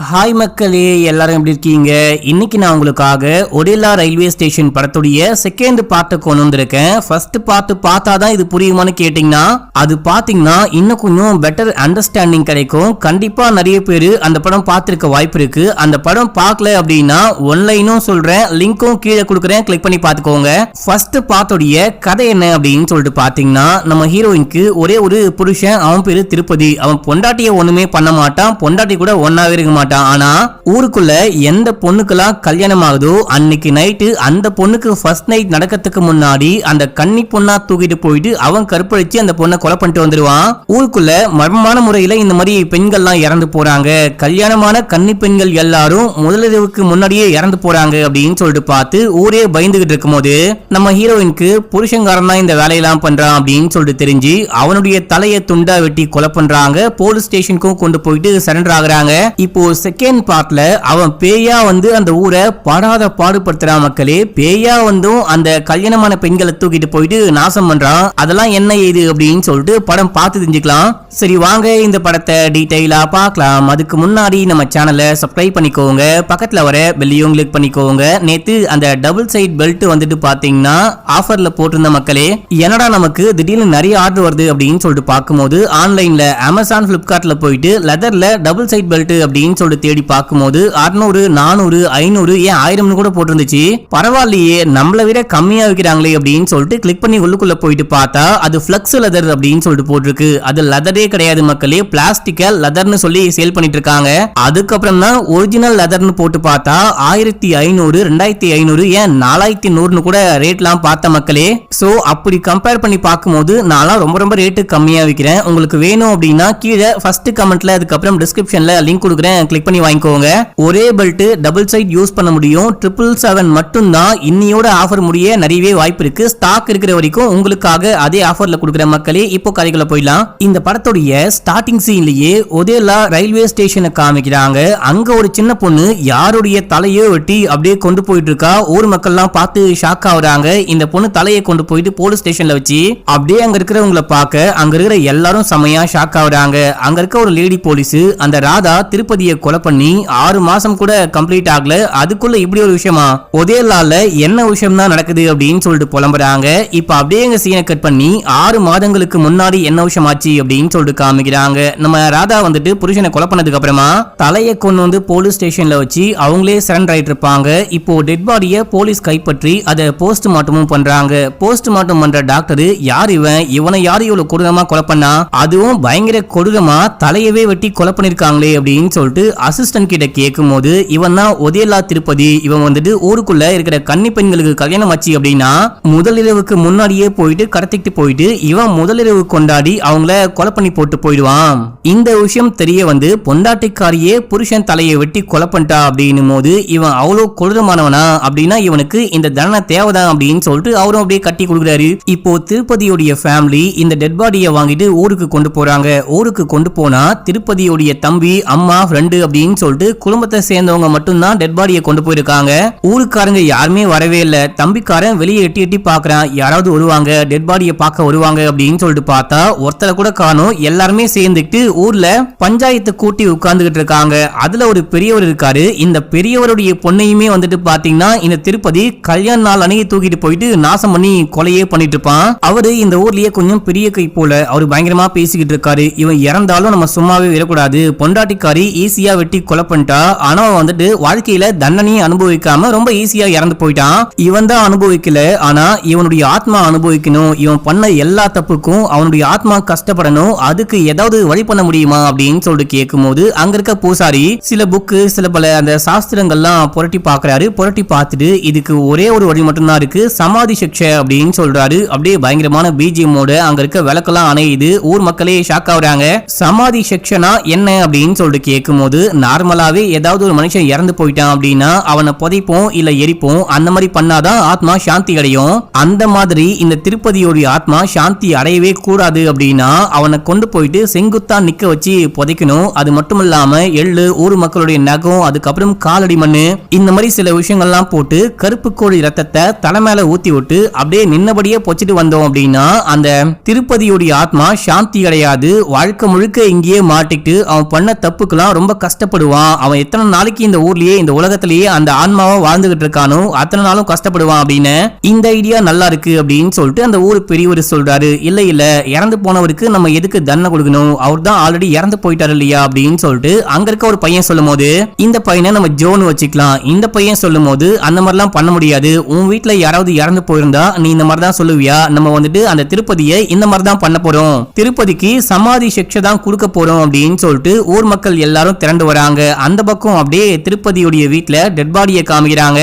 Hi மக்களே, எல்லாரும் எப்படி இருக்கீங்க? இன்னைக்கு நான் உங்களுக்காக ஒடிலா ரயில்வே ஸ்டேஷன் படத்துடைய செகண்ட் பார்ட் கொண்டு வந்திருக்கேன். ஃபர்ஸ்ட் பார்ட் பார்த்தாதான் இது புரியுமான்னு கேட்டீங்கன்னா அது பாத்தீங்கன்னா இன்னும் கொஞ்சம் பெட்டர் அண்டர்ஸ்டாண்டிங் கிடைக்கும். கண்டிப்பா நிறைய பேர் அந்த படம் பார்த்திருக்க வாய்ப்பு இருக்கு. அந்த படம் பார்க்கல அப்படின்னா ஒன்லைனும் சொல்றேன், லிங்க்கும் கீழே கொடுக்குறேன், கிளிக் பண்ணி பார்த்துக்கோங்க. ஃபர்ஸ்ட் பார்ட்டுடைய கதை என்ன அப்படின்னு சொல்லிட்டு பாத்தீங்கன்னா, நம்ம ஹீரோயினுக்கு ஒரே ஒரு புருஷன், அவன் பேரு திருப்பதி. அவன் பொண்டாட்டிய ஒண்ணுமே பண்ண மாட்டான், பொண்டாட்டி கூட ஒன்னாவே இருக்க மாட்டான். ஆனா ஊருக்குள்ள எந்த பொண்ணுக்கெல்லாம் கல்யாணம் ஆகுதோ அன்னைக்கு நைட்டு அந்த பொண்ணுக்கு ஃபர்ஸ்ட் நைட் நடக்கிறதுக்கு முன்னாடி அந்த கன்னி பொண்ணா தூக்கிட்டு போயிட்டு அவன் கற்பழிச்சு அந்த பொண்ணை கொலை பண்ணிட்டு வந்துருவான். ஊருக்குள்ள மர்மமான முறையில இந்த மாதிரி பெண்கள்லாம் இறந்து போறாங்க. கல்யாணமான கன்னி பெண்கள் எல்லாரும் முதலிரவுக்கு முன்னாடியே இறந்து போறாங்க அப்படின்னு சொல்லிட்டு பார்த்து ஊரே பயந்துகிட்டு இருக்கும் போது நம்ம ஹீரோயினுக்கு புருஷங்காரன் தான் இந்த வேலையெல்லாம் பண்றான் அப்படின்னு சொல்லிட்டு தெரிஞ்சு அவனுடைய தலையை துண்டா வெட்டி கொலை பண்றாங்க. போலீஸ் ஸ்டேஷனுக்கும் கொண்டு போயிட்டு சரண்டர் ஆகுறாங்க. இப்போ செகண்ட் பார்ட்ல அவன் பேயா வந்து அந்த ஊரை படாத பாடுபடுத்துறான். மக்களே, பேயா வந்தும் அந்த கல்யாணமான பெண்களை தூக்கிட்டு போயிட்டு நாசம் பண்றான். அதெல்லாம் என்ன ஏது அப்படின்னு சொல்லிட்டு படம் பார்த்து தெரிஞ்சுக்கலாம். சரி வாங்க இந்த படத்தை டீடைலா பார்க்கலாம். அதுக்கு முன்னாடி நம்ம சேனலை சப்ஸ்கிரைப் பண்ணிக்கோங்க, பக்கத்துல வர பெல்லையும் கிளிக் பண்ணிக்கோங்க. நேத்து அந்த டபுள் சைட் பெல்ட் வந்துட்டு பாத்தீங்கன்னா ஆஃபர்ல போட்டிருந்த மக்களே. என்னடா நமக்கு திடீர்னு நிறைய ஆர்டர் வருது அப்படின்னு சொல்லிட்டு பார்க்கும்போது ஆன்லைன்ல அமேசான் பிளிப்கார்ட்ல போயிட்டு லெதர்ல டபுள் சைட் பெல்ட் அப்படின்னு சொல்லிட்டு தேடி பார்க்கும்போது 600 400 500 ஏன் 1000 கூட போட்டிருந்துச்சு. பரவாயில்லையே, நம்மள விட கம்மியா வைக்கிறாங்களே அப்படின்னு சொல்லிட்டு கிளிக் பண்ணி உள்ளுக்குள்ள போயிட்டு பார்த்தா அது பிளக்ஸ் லெதர் அப்படின்னு சொல்லிட்டு போட்டிருக்கு. அது லெதரே கிடையாது மக்களே, பிளாஸ்டிக்கல் லெதர்னு சொல்லி சேல் பண்ணிட்டு இருக்காங்க. அதுக்கப்புறம் தான் ஒரிஜினல் லெதர்னு போட்டு பார்த்தா 1500 2500 ஏன் 4100 கூட ரேட்லாம் பார்த்த மக்களே. சோ அப்படி கம்பேர் பண்ணி பார்க்கும்போது நான் ரொம்ப ரேட்டு கம்மியா விற்கிறேன். உங்களுக்கு வேணும் அப்படின்னா கீழே ஃபர்ஸ்ட் கமெண்ட்ல அதுக்கப்புறம் டிஸ்கிரிப்ஷன்ல லிங்க் கொடுக்குறேன், கிளிக் பண்ணி வாங்கிக்கோங்க. ஒரே பெல்ட் டபுள் சைட் யூஸ் பண்ண முடியும். 777 மட்டும் தான் இன்னியோட ஆஃபர் முடிய நிறையவே வாய்ப்பு இருக்கு. ஸ்டாக் இருக்கிற வரைக்கும் உங்களுக்காக அதே ஆஃபர்ல கொடுக்குற மக்களே. இப்போ கதைக்குள்ள போயிடலாம். இந்த படத்துடைய ஸ்டார்டிங் சீன்லயே ஒதேலா ரயில்வே ஸ்டேஷனை காமிக்கிறாங்க. அங்க ஒரு சின்ன பொண்ணு யாருடைய தலையோ வெட்டி அப்படியே கொண்டு போயிட்டு இருக்கா. ஊர் மக்கள்லாம் பார்த்து ஷாக் ஆகுறாங்க. இந்த பொண்ணு தலையை கொண்டு போயிட்டு போலீஸ் ஸ்டேஷன்ல வச்சு அப்படியே அங்க இருக்கிறவங்களை பார்க்க அங்க இருக்கிற எல்லாரும் செமையா ஷாக் ஆகுறாங்க. அங்க இருக்க ஒரு லேடி போலீஸ் அந்த ராதா திருப்பதியை கொலை பண்ணி 6 மாசம் கூட கம்ப்ளீட் ஆகல, அதுக்குள்ள இப்படி ஒரு விஷயமா, ஒதேலால என்ன விஷயம் தான் நடக்குது அப்படின்னு சொல்லிட்டு புலம்புறாங்க. இப்ப அப்படியே எங்க சீனை கட் பண்ணி 6 மாதங்களுக்கு முன்னாடி என்ன விஷயம் ஆச்சு அப்படின்னு சொல்லிட்டு காமிக்கிறாங்க. நம்ம ராதா வந்துட்டு புருஷனை கொலை பண்ணதுக்கு அப்புறமா தலையை கொண்டு வந்து போலீஸ் ஸ்டேஷன்ல வச்சு அவங்களே சரண்டர் ஆயிட்டு இருப்பாங்க. இப்போ டெட் பாடியை போலீஸ் கைப்பற்றி அதை போஸ்ட்மார்ட்டமும் பண்றாங்க. போஸ்ட்மார்ட்டம் பண்ற டாக்டர் யார் இவனை யாரு இவ்வளவு கொடூரமா கொலை பண்ணா, அதுவும் பயங்கர கொடூரமா தலையவே வெட்டி கொலை பண்ணிருக்காங்களே அப்படின்னு சொல்லிட்டு அசிஸ்டன்ட் கிட்ட கேட்கும் போது இவன் தான் ஒதேலா திருப்பதி. இவன் வந்துட்டு ஊருக்குள்ள இருக்கிற கன்னி பெண்களுக்கு கல்யாணம் ஆச்சு அப்படின்னா முதலிரவுக்கு முன்னாடியே போயிட்டு கடத்திட்டு போயிட்டு இவன் முதலிரவு கொண்டாடி அவங்கள கொலை பண்ணி போட்டு போயிடுவான். இந்த விஷயம் தெரிய வந்து பொண்டாட்டிக்காரியே புருஷன் தலையை வெட்டி கொலை பண்ணிட்டா அப்படின்னும் போது இவன் அவ்வளவு கொடூரமானவனா அப்படின்னா இவனுக்கு இந்த தண்டனை தேவைதான் அப்படின்னு சொல்லிட்டு அவரும் அப்படியே கட்டி கொடுக்குறாரு. இப்போ திருப்பதியோடைய ஃபேமிலி இந்த டெட் பாடியை வாங்கிட்டு ஊருக்கு கொண்டு போறாங்க. ஊருக்கு கொண்டு போனா திருப்பதியோடைய தம்பி அம்மா ஃப்ரெண்டு அப்படின்னு சொல்லிட்டு குடும்பத்தை சேர்ந்தவங்க மட்டும் தான் டெட் பாடியை கொண்டு போயிருக்காங்க. ஊருக்காரங்க யாருமே வரவே இல்ல. தம்பிக்காரன் வெளியே எட்டி எட்டி பாக்குறான், யாராவது வருவாங்க டெட் பாடியை பார்க்க வருவாங்க அப்படின்னு சொல்லிட்டு பார்த்தா ஒருத்தரை கூட காணோம். எல்லாருமே சேர்ந்துட்டு ஊர்ல பஞ்சாயத்து கூட்டி உட்கார்ந்துகிட்டு இருக்காங்க. அதுல ஒரு பெரியவர் இருக்காரு. இந்த பெரியவருடைய பொண்ணையுமே வந்துட்டு பாத்தீங்கன்னா இந்த திருப்பதி கல்யாண நாள் அன்னைக்கு தூக்கிட்டு போயிட்டு நாசம் பண்ணி கொலையே பண்ணிட்டு இருப்பான். அவரு இந்த ஊர்லயே கொஞ்சம் பெரிய கை போல அவரு பயங்கரமா பேசிக்கிட்டு இருக்காரு. இவன் இறந்தாலும் நம்ம சும்மாவே விடக்கூடாது, பொண்டாட்டிக்காரி ஈஸியா வெட்டி கொலை பண்ணிட்டா, ஆனா வந்துட்டு வாழ்க்கையில தண்டனையை அனுபவிக்காம ரொம்ப ஈஸியா இறந்து போயிட்டான். இவன் தான் அனுபவிக்கல, ஆனா இவனுடைய ஆத்மா அனுபவிக்கணும். இவன் பண்ண எல்லா தப்புக்கும் அவனுடைய ஆத்மா கஷ்டப்படணும், அதுக்கு ஏதாவது வழி பண்ண முடியுமா அப்படின்னு சொல்லிட்டு கேட்கும் போது அங்க இருக்க பூசாரி சில புக்கு சில பல அந்த சாஸ்திரங்கள்லாம் புரட்டி பாக்குறாரு. புரட்டி பார்த்துட்டு இதுக்கு ஒரே ஒரு வழி மட்டும் தான் இருக்கு, சமாதி சிக்ஷை அப்படின்னு சொல்றாரு. அப்படியே பயங்கரமான பிஜிஎம்மோட அங்க இருக்க விளக்கெல்லாம் அணையுது. ஊர் மக்களே ஷாக் ஆகுறாங்க. சமாதி செக்ஷனா என்ன அப்படின்னு சொல்லிட்டு கேட்கும் போது நார்மலாவே ஏதாவது ஒரு மனுஷன் இறந்து போயிட்டான் அப்படின்னா அவனை புதைப்போம் இல்ல எரிப்போம், அந்த மாதிரி பண்ணாதான் ஆத்மா சாந்தி அடையும். அந்த மாதிரி இந்த திருப்பதியோட ஆத்மா சாந்தி அடையவே கூடாது அப்படின்னா அவனை கொண்டு போயிட்டு செங்குத்தா நிக்க வச்சு புதைக்கணும். அது மட்டும் இல்லாம எள்ளு, ஊர் மக்களுடைய நகம், அதுக்கப்புறம் காலடி மண்ணு, இந்த மாதிரி சில விஷயங்கள்லாம் போட்டு கருப்பு கோழி ரத்தத்தை தலை மேல ஊத்தி விட்டு அப்படியே நின்னபடியே பொச்சிட்டு வந்தோம் அப்படின்னா அந்த திருப்பதியோட ஆத்மா சாந்தி அடையாது. வாழ்க்கை முழுக்க இங்கேயே மாட்டிட்டு அவன் பண்ண தப்புக்கெல்லாம் ரொம்ப கஷ்டப்படுவான், அவன் எத்தனை நாளைக்கு இந்த ஊர்லயே இந்த உலகத்திலேயே அந்த ஆன்மாவா வாழ்ந்துகிட்டு இருக்கானோ அத்தனை நாளும் கஷ்டப்படுவான் அப்படின்னு. இந்த ஐடியா நல்லா இருக்கு அப்படின்னு சொல்லிட்டு அந்த ஊர் பெரியவர் சொல்றாரு. இல்ல இல்ல, இறந்து போனவருக்கு நம்ம எதுக்கு தண்டனை கொடுக்கணும், அவர் தான் ஆல்ரெடி இறந்து போயிட்டாரு இல்லையா அப்படின்னு சொல்லிட்டு அங்க இருக்க ஒரு பையன் சொல்லும் போது, இந்த பையனை நம்ம ஜோன்னு வச்சுக்கலாம். இந்த பையன் சொல்லும் போது, அந்த மாதிரிலாம் பண்ண முடியாது, உன் வீட்டுல யாராவது இறந்து போயிருந்தா நீ இந்த மாதிரி தான் சொல்லுவியா, நம்ம வந்துட்டு அந்த திருப்பதியை இந்த மாதிரி தான் பண்ண போறோம், திருப்பதிக்கு சமாதி சிக்ஷை தான் கொடுக்க போறோம் அப்படின்னு சொல்லிட்டு ஊர் மக்கள் எல்லாரும் திரண்டு வராங்க. அந்த பக்கம் அப்படியே திருப்பதியுடைய வீட்டுல டெட் பாடியை காமிக்கிறாங்க.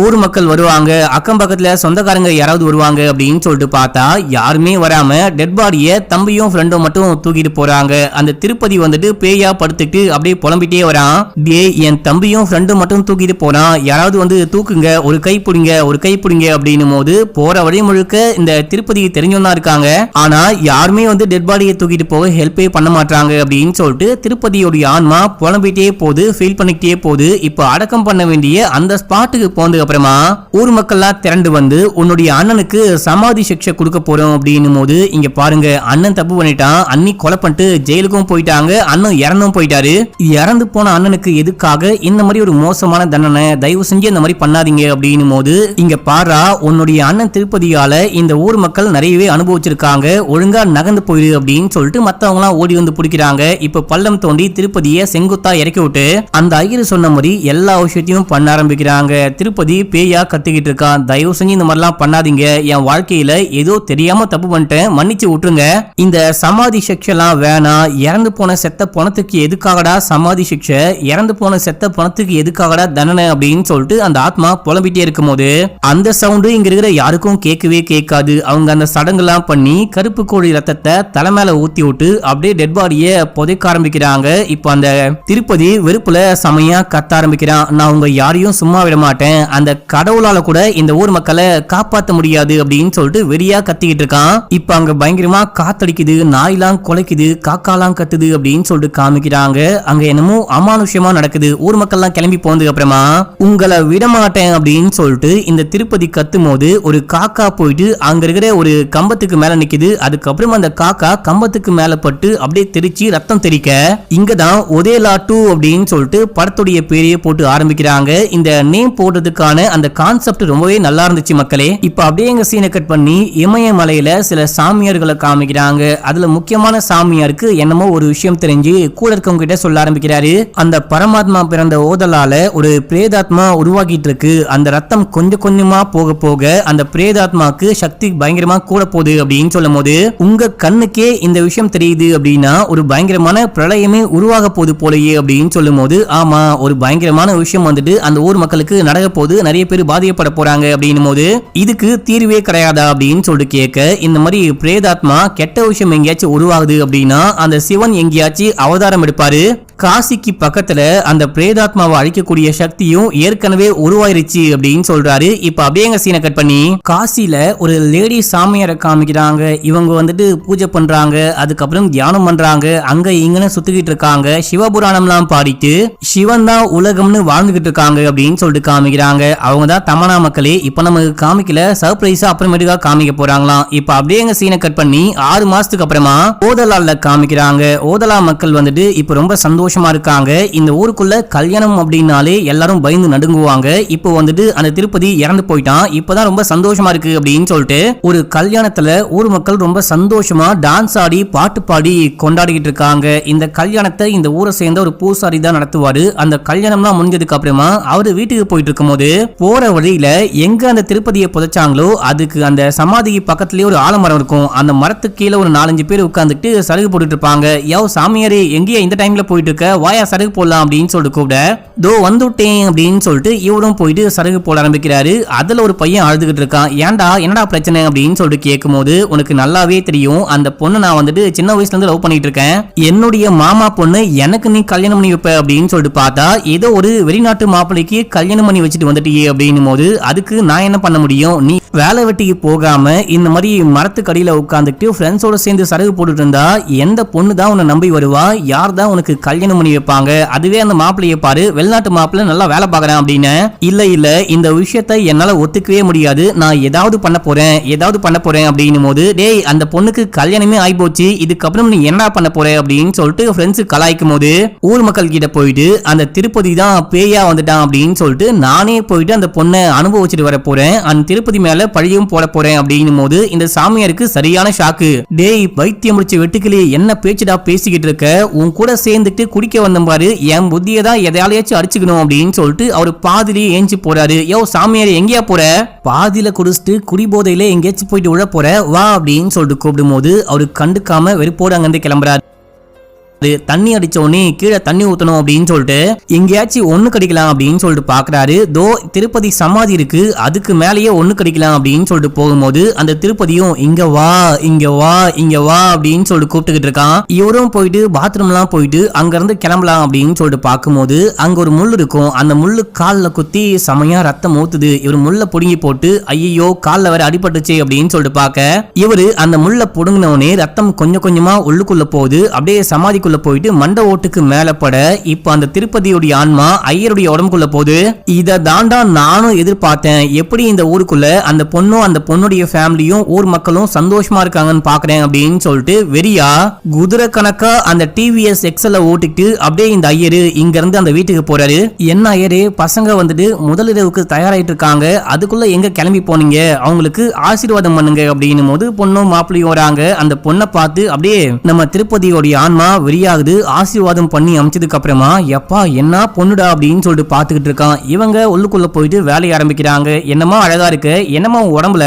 ஊர் மக்கள் வருவாங்க, அக்கம் பக்கத்துல சொந்தக்காரங்க யாராவது வருவாங்க அப்படின்னு சொல்லிட்டு பார்த்தா யாருமே வராம டெட் பாடியை தம்பியும் ஃப்ரெண்டும் மட்டும் தூக்கிட்டு போறாங்க. அந்த திருப்பதி வந்துட்டு பேயா படுத்துட்டு அப்படியே புலம்பிட்டே வரான். டேய், என் தம்பியும் ஃப்ரெண்டும் மட்டும் தூக்கிட்டு போறான், யாராவது வந்து தூக்குங்க, ஒரு கை பிடிங்க, ஒரு கை பிடிங்க அப்படின்னும் போது போற வழி முழுக்க இந்த திருப்பதி தெரிஞ்சவனா இருக்காங்க. ஆனா யாருமே வந்து டெட் பாடியை தூக்கிட்டு போக ஹெல்ப்பே பண்ண மாட்டாங்க அப்படின்னு சொல்லிட்டு திருப்பதியோடைய ஆன்மா புலம்பிட்டே போகுது, ஃபீல் பண்ணிக்கிட்டே போகுது. இப்போ அடக்கம் பண்ண வேண்டிய அந்த ஸ்பாட்டுக்கு அப்புறமா ஊர் மக்கள்லாம் திரண்டு வந்து உன்னுடைய அண்ணனுக்கு சமாதி சிக்ஷை கொடுக்க போறோம் அப்படின்னும் போது, இங்க பாருங்க, அண்ணன் தப்பு பண்ணிட்டான், அண்ணி கொலை பண்ணிட்டு ஜெயிலுக்கும் போயிட்டாங்க, அண்ணன் இறந்தும் போயிட்டாரு, இறந்து போன அண்ணனுக்கு எதுக்காக இந்த மாதிரி ஒரு மோசமான தண்டனை, தயவு செஞ்சு இந்த மாதிரி பண்ணாதீங்க அப்படின்னும் போது, இங்க பாரா, உன்னுடைய அண்ணன் திருப்பதியால இந்த ஊர் மக்கள் நிறையவே அனுபவிச்சிருக்காங்க, ஒழுங்கா நகர்ந்து போயிரு அப்படின்னு சொல்லிட்டு மத்தவங்க எல்லாம் ஓடி வந்து பிடிக்கிறாங்க. இப்ப பள்ளம் தோண்டி திருப்பதியை செங்குத்தா இறக்கி விட்டு அந்த ஐயர் சொன்ன மாதிரி எல்லா விஷயத்தையும் பண்ண ஆரம்பிக்கிறாங்க. திருப்பதி பேயா கத்திக்கிட்டு இருக்கான், தயவு செஞ்சு இந்த மாதிரிலாம் பண்ணாதீங்க, என் வாழ்க்கையில ஏதோ தெரியாம தப்பு பண்ணிட்டேன், மன்னிச்சு விட்டுருங்க, இந்த சமாதி சிக்ஷைலாம் வேணாம், இறந்து போன செத்த பணத்துக்கு எதுக்காகடா சமாதி சிக்ஷை, இறந்து போன செத்த பணத்துக்கு எதுக்காகடா தண்டனை அப்படின்னு சொல்லிட்டு அந்த ஆத்மா புலம்பிட்டே இருக்கும் போது அந்த சவுண்டு இங்க இருக்கிற யாருக்கும் கேட்கவே கேட்காது. அவங்க அந்த சடங்குலாம் பண்ணி கருப்பு கோழி ரத்தத்தை தலை மேல ஊத்தி விட்டு அப்படியே டெட் பாடியை புதைக்க ஆரம்பிக்கிறாங்க. இப்ப அந்த திருப்பதி வெறுப்புல செமையா கத்த ஆரம்பிக்கிறான், நான் உங்க யாரையும் சும்மா விட மாட்டேன், அந்த கடவுளால கூட இந்த ஊர் மக்களை காப்பாற்ற முடியாது அப்படின்னு சொல்லிட்டு வெறியா கத்திக்கிட்டு இருக்கான். இப்ப அங்க பயங்கரமா காத்தடிக்குது, நாயெல்லாம் குலைக்குது, காக்காலாம் கத்துது அப்படின்னு சொல்லிட்டு காமிக்கிறாங்க. அங்க என்னமோ அமானுஷ்யமா நடக்குது. ஊர் மக்கள் எல்லாம் கிளம்பி போனதுக்கு அப்புறமா உங்களை விடமாட்டேன் அப்படின்னு சொல்லிட்டு இந்த திருப்பதி கத்தும் போது ஒரு காக்கா போயிட்டு அங்க இருக்கிற ஒரு கம்பத்துக்கு மேல நிக்குது. அதுக்கப்புறம் அந்த காக்கா கம்பத்துக்கு மேல பட்டு அப்படியே தெரிச்சு ரத்தம் தெரிக்க, இங்கதான் ஒதேலா 2 அப்படின்னு சொல்லிட்டு படத்துடைய பேரையே போட்டு ஆரம்பிக்கிறாங்க. இந்த நேம் போடுறதுக்கான அந்த கான்செப்ட் ரொம்பவே நல்லா இருந்துச்சு மக்களே. இப்ப அப்படியே எங்க சீனை கட் பண்ணி இமயமலையில சில சாமியார்களை காமிக்கிறாங்க. அதுல முக்கியமான சாமியாருக்கு என்னமோ ஒரு விஷயம் தெரிஞ்சு கூட இருக்கவங்க கிட்ட சொல்ல ஆரம்பிக்கிறாரு. அந்த பரமாத்மா பிறந்த ஓதலால ஒரு பிரேதாத்மா உருவாகிட்டு இருக்கு, அந்த ரத்தம் கொஞ்சம் கொஞ்சமா போக போக அந்த பிரேதாத்மாக்கு சக்தி பயங்கரமா கூட போகுது அப்படின்னு சொல்லும் போது, உங்க கண்ணுக்கே இந்த விஷயம் தெரியுது அப்படின்னா ஒரு பயங்கரமான பிரளயமே உருவாக போகுது போலயே அப்படின்னு சொல்லும் போது, ஆமா, ஒரு பயங்கரமான விஷயம் வந்துட்டு அந்த ஊர் மக்களுக்கு நடக்க போது, நிறைய பேர் பாதிக்கப்பட போறாங்க அப்படின்னும் போது, இதுக்கு தீர்வே கிடையாதா அப்படின்னு சொல்லிட்டு கேட்க, இந்த மாதிரி பிரேதாத்மா கெட்ட விஷயம் எங்கேயாச்சும் உருவாகுது அப்படின்னா அந்த சிவன் எங்கேயாச்சும் அவதாரம் எடுப்பாரு, காசிக்கு பக்கத்துல அந்த பிரேதாத்மாவை அழிக்கக்கூடிய சக்தியும் ஏற்கனவே உருவாயிருச்சு அப்படின்னு சொல்றாரு. இப்ப அப்படியே எங்க சீனை கட் பண்ணி காசில ஒரு லேடி சாமியாரை காமிக்கிறாங்க. இவங்க வந்துட்டு பூஜை பண்றாங்க, அதுக்கப்புறம் தியானம் பண்றாங்க, அங்க இங்கன்னு சுத்திக்கிட்டு இருக்காங்க, சிவபுராணம்லாம் பாடிட்டு சிவன் தான் உலகம்னு வாழ்ந்துகிட்டு இருக்காங்க அப்படின்னு சொல்லிட்டு காமிக்கிறாங்க. அவங்க தான் தமனா மக்களே. இப்ப நமக்கு காமிக்கல, சர்ப்ரைஸா அப்புறமேட்டுக்கா காமிக்க போறாங்களாம். இப்ப அப்படியே எங்க சீனை கட் பண்ணி 6 மாசத்துக்கு அப்புறமா ஓதலால காமிக்கிறாங்க. ஓதலா மக்கள் வந்துட்டு இப்ப ரொம்ப சந்தோஷமா இருக்காங்க. இந்த ஊருக்குள்ள கல்யாணம் அப்படின்னாலே எல்லாரும் பயந்து நடுங்குவாங்க. இப்போ வந்துட்டு அந்த திருப்பதி இறந்து போயிட்டான், இப்பதான் ரொம்ப சந்தோஷமா இருக்கு அப்படின்னு சொல்லிட்டு ஒரு கல்யாணத்துல ஊர் மக்கள் ரொம்ப சந்தோஷமா டான்ஸ் ஆடி பாட்டு பாடி கொண்டாடிக்கிட்டு இருக்காங்க. இந்த கல்யாணத்தை இந்த ஊரை சேர்ந்த ஒரு பூசாரி தான் நடத்துவாரு. அந்த கல்யாணம்லாம் முடிஞ்சதுக்கு அப்புறமா அவரு வீட்டுக்கு போயிட்டு இருக்கும் போது போற வழியில எங்க அந்த திருப்பதியை புதைச்சாங்களோ அதுக்கு அந்த சமாதிக்கு பக்கத்துலயே ஒரு ஆலமரம் இருக்கும். அந்த மரத்துக்கு கீழே ஒரு 4-5 பேர் உட்கார்ந்துட்டு சருகு போட்டுட்டு இருப்பாங்க. யோ சாமியாரே, எங்கேயா இந்த டைம்ல போயிட்டு வாயா சருகு போடலாம் அப்படின்னு சொல்லிட்டு கூப்பிட, தோ வந்துட்டேன் அப்படின்னு சொல்லிட்டு இவரும் போயிட்டு சருகு போட ஆரம்பிக்கிறாரு. அதுல ஒரு பையன் அழுதுகிட்டு இருக்கான். ஏன்டா, என்னடா பிரச்சனை அப்படின்னு சொல்லிட்டு கேட்கும் போது, உனக்கு நல்லாவே தெரியும் அந்த பொண்ணு நான் வந்துட்டு சின்ன வயசுல இருந்து லவ் பண்ணிட்டு இருக்கேன், என்னுடைய மாமா பொண்ணு, எனக்கு நீ கல்யாணம் பண்ணி வைப்ப அப்படின்னு சொல்லிட்டு பார்த்தா ஏதோ ஒரு வெளிநாட்டு மாப்பிள்ளைக்கு கல்யாணம் பண்ணி வச்சுட்டு வந்துட்டியே அப்படின்னும் போது, அதுக்கு நான் என்ன பண்ண முடியும், நீ வேலை வெட்டிக்கு போகாம இந்த மாதிரி மரத்துக்கடியில உட்காந்துட்டு ஃப்ரெண்ட்ஸோட சேர்ந்து சரகு போட்டுட்டு இருந்தா எந்த பொண்ணு தான் உன்னை நம்பி வருவா, யார் தான் உனக்கு கல்யாணம் பண்ணி வைப்பாங்க? அதுவே அந்த மாப்பிள்ளைய பாரு, வெளிநாட்டு மாப்பிள்ளை நல்லா வேலை பார்க்கறேன் அப்படின்னு. இல்ல இந்த விஷயத்தை என்னால ஒத்துக்கவே முடியாது, நான் ஏதாவது பண்ண போறேன் அப்படின்னும் போது, டேய் அந்த பொண்ணுக்கு கல்யாணமே ஆயிப்போச்சு, இதுக்கப்புறம் நீ என்ன பண்ண போற அப்படின்னு சொல்லிட்டு ஃப்ரெண்ட்ஸ் கலாய்க்கும் போது ஊர் மக்கள் கிட்ட போயிட்டு அந்த திருப்பதி தான் பேயா வந்துட்டான் அப்படின்னு சொல்லிட்டு நானே போயிட்டு அந்த பொண்ணை அனுபவிச்சுட்டு வர போறேன், அந்த திருப்பதி மேல பழியும் போட போறேன் அப்படின்னும் போது இந்த சாமியாருக்கு சரியான ஷாக்கு. டேய் வைத்தியம் முடிச்ச வெட்டுக்கிளி, என்ன பேச்சுடா பேசிக்கிட்டு இருக்க? உன் கூட சேர்ந்துட்டு குடிக்க வந்த பாரு, என் புத்தியை தான் எதையாலையாச்சும் அடிச்சுக்கணும் அப்படின்னு சொல்லிட்டு அவரு பாதிலேயே ஏஞ்சி போறாரு. யோ சாமியார் எங்கேயா போற? பாதியில குடிச்சிட்டு குடிபோதையில எங்கேயாச்சும் போயிட்டு உள்ள போற வா அப்படின்னு சொல்லிட்டு கூப்பிடும் போது அவரு கண்டுக்காம வெறுப்போடு அங்கிருந்து கிளம்புறாரு. தண்ணி அடிச்ச உடனே கீழே தண்ணி ஊத்தணும் அப்படின்னு சொல்லிட்டு எங்கேயாச்சும் ஒண்ணு கடிக்கலாம் அப்படின்னு சொல்லிட்டு பாக்குறாரு. தோ திருப்பதி சமாதி இருக்கு, அதுக்கு மேலேயே ஒண்ணு கடிக்கலாம் அப்படின்னு சொல்லிட்டு போகும்போது அந்த திருப்பதியும் இங்க வா அப்படின்னு சொல்லிட்டு கூப்பிட்டுக்கிட்டு இருக்கான். இவரும் போயிட்டு பாத்ரூம் எல்லாம் போயிட்டு அங்க இருந்து கிளம்பலாம் அப்படின்னு சொல்லிட்டு பாக்கும்போது அங்க ஒரு முள் இருக்கும், அந்த முள்ளு கால்ல குத்தி செமையா ரத்தம் ஊத்துது. இவர் முள்ள புடுங்கி போட்டு ஐயோ கால்ல வேற அடிபட்டுச்சு அப்படின்னு சொல்லிட்டு பாக்க இவரு அந்த முள்ள புடுங்கினவனே ரத்தம் கொஞ்சம் கொஞ்சமா உள்ளுக்குள்ள போகுது. அப்படியே சமாதி போயிட்டு மண்ட ஓட்டுக்கு மேல பட இப்ப அந்த திருப்பதியுடைய ஆன்மா ஐயருடைய உடம்புக்குள்ள போகுது. இத தாண்டா நானும் எதிர்பார்த்தேன், எப்படி இந்த ஊருக்குள்ள அந்த பொண்ணும் அந்த பொண்ணுடைய ஃபேமிலியும் ஊர் மக்களும் சந்தோஷமா இருக்காங்கன்னு பாக்குறேன் அப்படின்னு சொல்லிட்டு வெறியா குதிரை கணக்கா அந்த டிவிஎஸ் எக்ஸல ஓட்டிட்டு அப்படியே இந்த ஐயரு இங்க இருந்து அந்த வீட்டுக்கு போறாரு. என்ன ஐயரு, பசங்க வந்துட்டு முதலிரவுக்கு தயாராயிட்டு இருக்காங்க, அதுக்குள்ள எங்க கிளம்பி போனீங்க, அவங்களுக்கு ஆசீர்வாதம் பண்ணுங்க அப்படின்னும் போது பொண்ணும் மாப்பிள்ளையும் வராங்க. அந்த பொண்ணை பார்த்து அப்படியே நம்ம திருப்பதியோடைய ஆன்மா ஆகுது. ஆசீர்வாதம் பண்ணி அமைச்சதுக்கு அப்புறமா எப்பா என்ன பொண்ணுடா அப்படின்னு சொல்லிட்டு பாத்துக்கிட்டு இருக்கான். இவங்க உள்ளுக்குள்ள போயிட்டு வேலையை ஆரம்பிக்கிறாங்க. என்னமா அழகா இருக்கு, என்னமா உடம்புல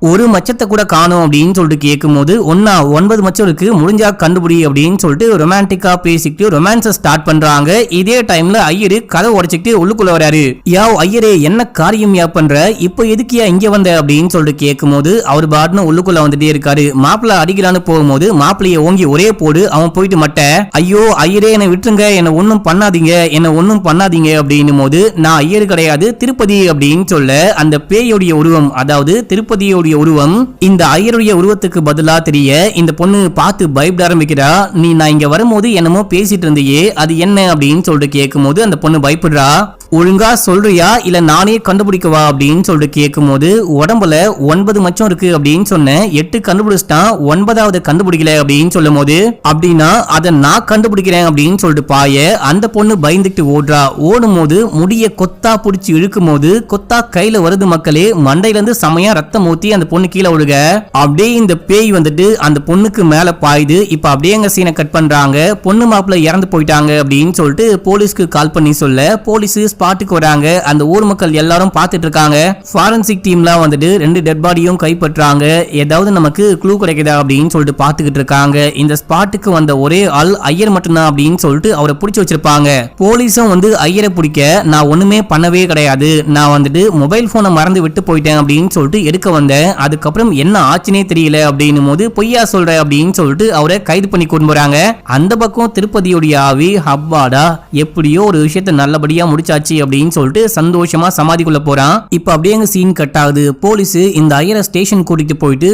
ஒரு மச்சத்தை கூட காணும் அப்படின்னு சொல்லிட்டு கேட்கும் போது 9 மச்சம் இருக்கு, முடிஞ்சா கண்டுபிடி அப்படின்னு சொல்லிட்டு ரொமான்டிக்கா பேசிக்கிட்டு ரொமான்ஸை ஸ்டார்ட் பண்றாங்க. இதே டைம்ல ஐயரு கதை உடைச்சிட்டு உள்ளுக்குள்ள வராரு. யாவ் ஐயரே என்ன காரியம் யா பண்ற, இப்போ எதுக்கியா இங்க வந்த அப்படின்னு சொல்லிட்டு கேட்கும் போது அவர் பாட்னு உள்ளுக்குள்ள வந்துட்டே இருக்காரு. மாப்பிள்ள அடிக்கலான்னு போகும்போது மாப்பிள்ளைய ஓங்கி ஒரே போடு, அவன் போயிட்டு மட்ட ஐயோ ஐயரே என்னை விட்டுருங்க, என்ன ஒன்னும் பண்ணாதீங்க அப்படின்னும் போது நான் ஐயரு கிடையாது திருப்பதி அப்படின்னு சொல்ல அந்த பேயுடைய உருவம், அதாவது திருப்பதியோடைய உருவம் இந்த ஐயருடைய உருவத்துக்கு பதிலா தெரிய இந்த பொண்ணு பார்த்து பயப்பட ஆரம்பிக்கிறா. நான் இங்க வரும்போது என்னமோ பேசிட்டு இருந்தியே, அது என்ன அப்படின்னு சொல்லிட்டு கேட்கும் போது அந்த பொண்ணு பயப்படுறா. ஒழுங்கா சொல்றியா இல்ல நானே கண்டுபிடிக்கவா அப்படின்னு சொல்லிட்டு கேட்கும் போது உடம்புல 9 மச்சம் இருக்கு அப்படின்னு சொன்னேன், 8 கண்டுபிடிச்சிட்டான், 9வது கண்டுபிடிக்கல அப்படின்னு சொல்லும் போது அப்படின்னா அதை நான் கண்டுபிடிக்கிறேன் அப்படின்னு சொல்லிட்டு பாய அந்த பொண்ணு பயந்துட்டு ஓடுறா. ஓடும் போது முடிய கொத்தா புடிச்சு இழுக்கும் போது கொத்தா கையில வருது மக்களே, மண்டையில இருந்து செமையா ரத்தம் ஊத்தி அந்த பொண்ணு கீழே விழுக அப்படியே இந்த பேய் வந்துட்டு அந்த பொண்ணுக்கு மேல பாயுது. இப்ப அப்படியே எங்க சீனை கட் பண்றாங்க. பொண்ணு மாப்பிள்ள இறந்து போயிட்டாங்க அப்படின்னு சொல்லிட்டு போலீஸ்க்கு கால் பண்ணி சொல்ல போலீஸ் ஸ்பாட்டுக்கு வராங்க. அந்த ஊர் மக்கள் எல்லாரும் பார்த்துட்டு இருக்காங்க. ஃபாரன்சிக் டீம்லாம் வந்துட்டு 2 டெட் பாடியும் கைப்பற்றாங்க. ஏதாவது நமக்கு க்ளூ கிடைக்குதா அப்படின்னு சொல்லிட்டு பார்த்துக்கிட்டு இருக்காங்க. இந்த ஸ்பாட்டுக்கு வந்த ஒரே ஆள் ஐயர் மட்டும்தான் அப்படின்னு சொல்லிட்டு அவரை பிடிச்சி வச்சிருப்பாங்க. போலீஸும் வந்து ஐயரை பிடிக்க நான் ஒண்ணுமே பண்ணவே கிடையாது, நான் வந்துட்டு மொபைல் போனை மறந்து விட்டு போயிட்டேன் அப்படின்னு சொல்லிட்டு எடுக்க வந்தேன், அதுக்கப்புறம் என்ன ஆச்சுனே தெரியல அப்படின்னும் போது பொய்யா சொல்ற அப்படின்னு சொல்லிட்டு அவரை கைது பண்ணி கொண்டு போறாங்க. அந்த பக்கம் திருப்பதியுடைய ஆவி ஹப்பாடா எப்படியோ ஒரு விஷயத்தை நல்லபடியா முடிச்சாச்சு அப்படின்னு சொல்லிட்டு சந்தோஷமா சமாதிக்குள்ள போறான். இப்ப அப்படியே சீன் கட் ஆகுது. போலீஸ் இந்த ஐயரை ஸ்டேஷன் கூட்டிட்டு போயிட்டு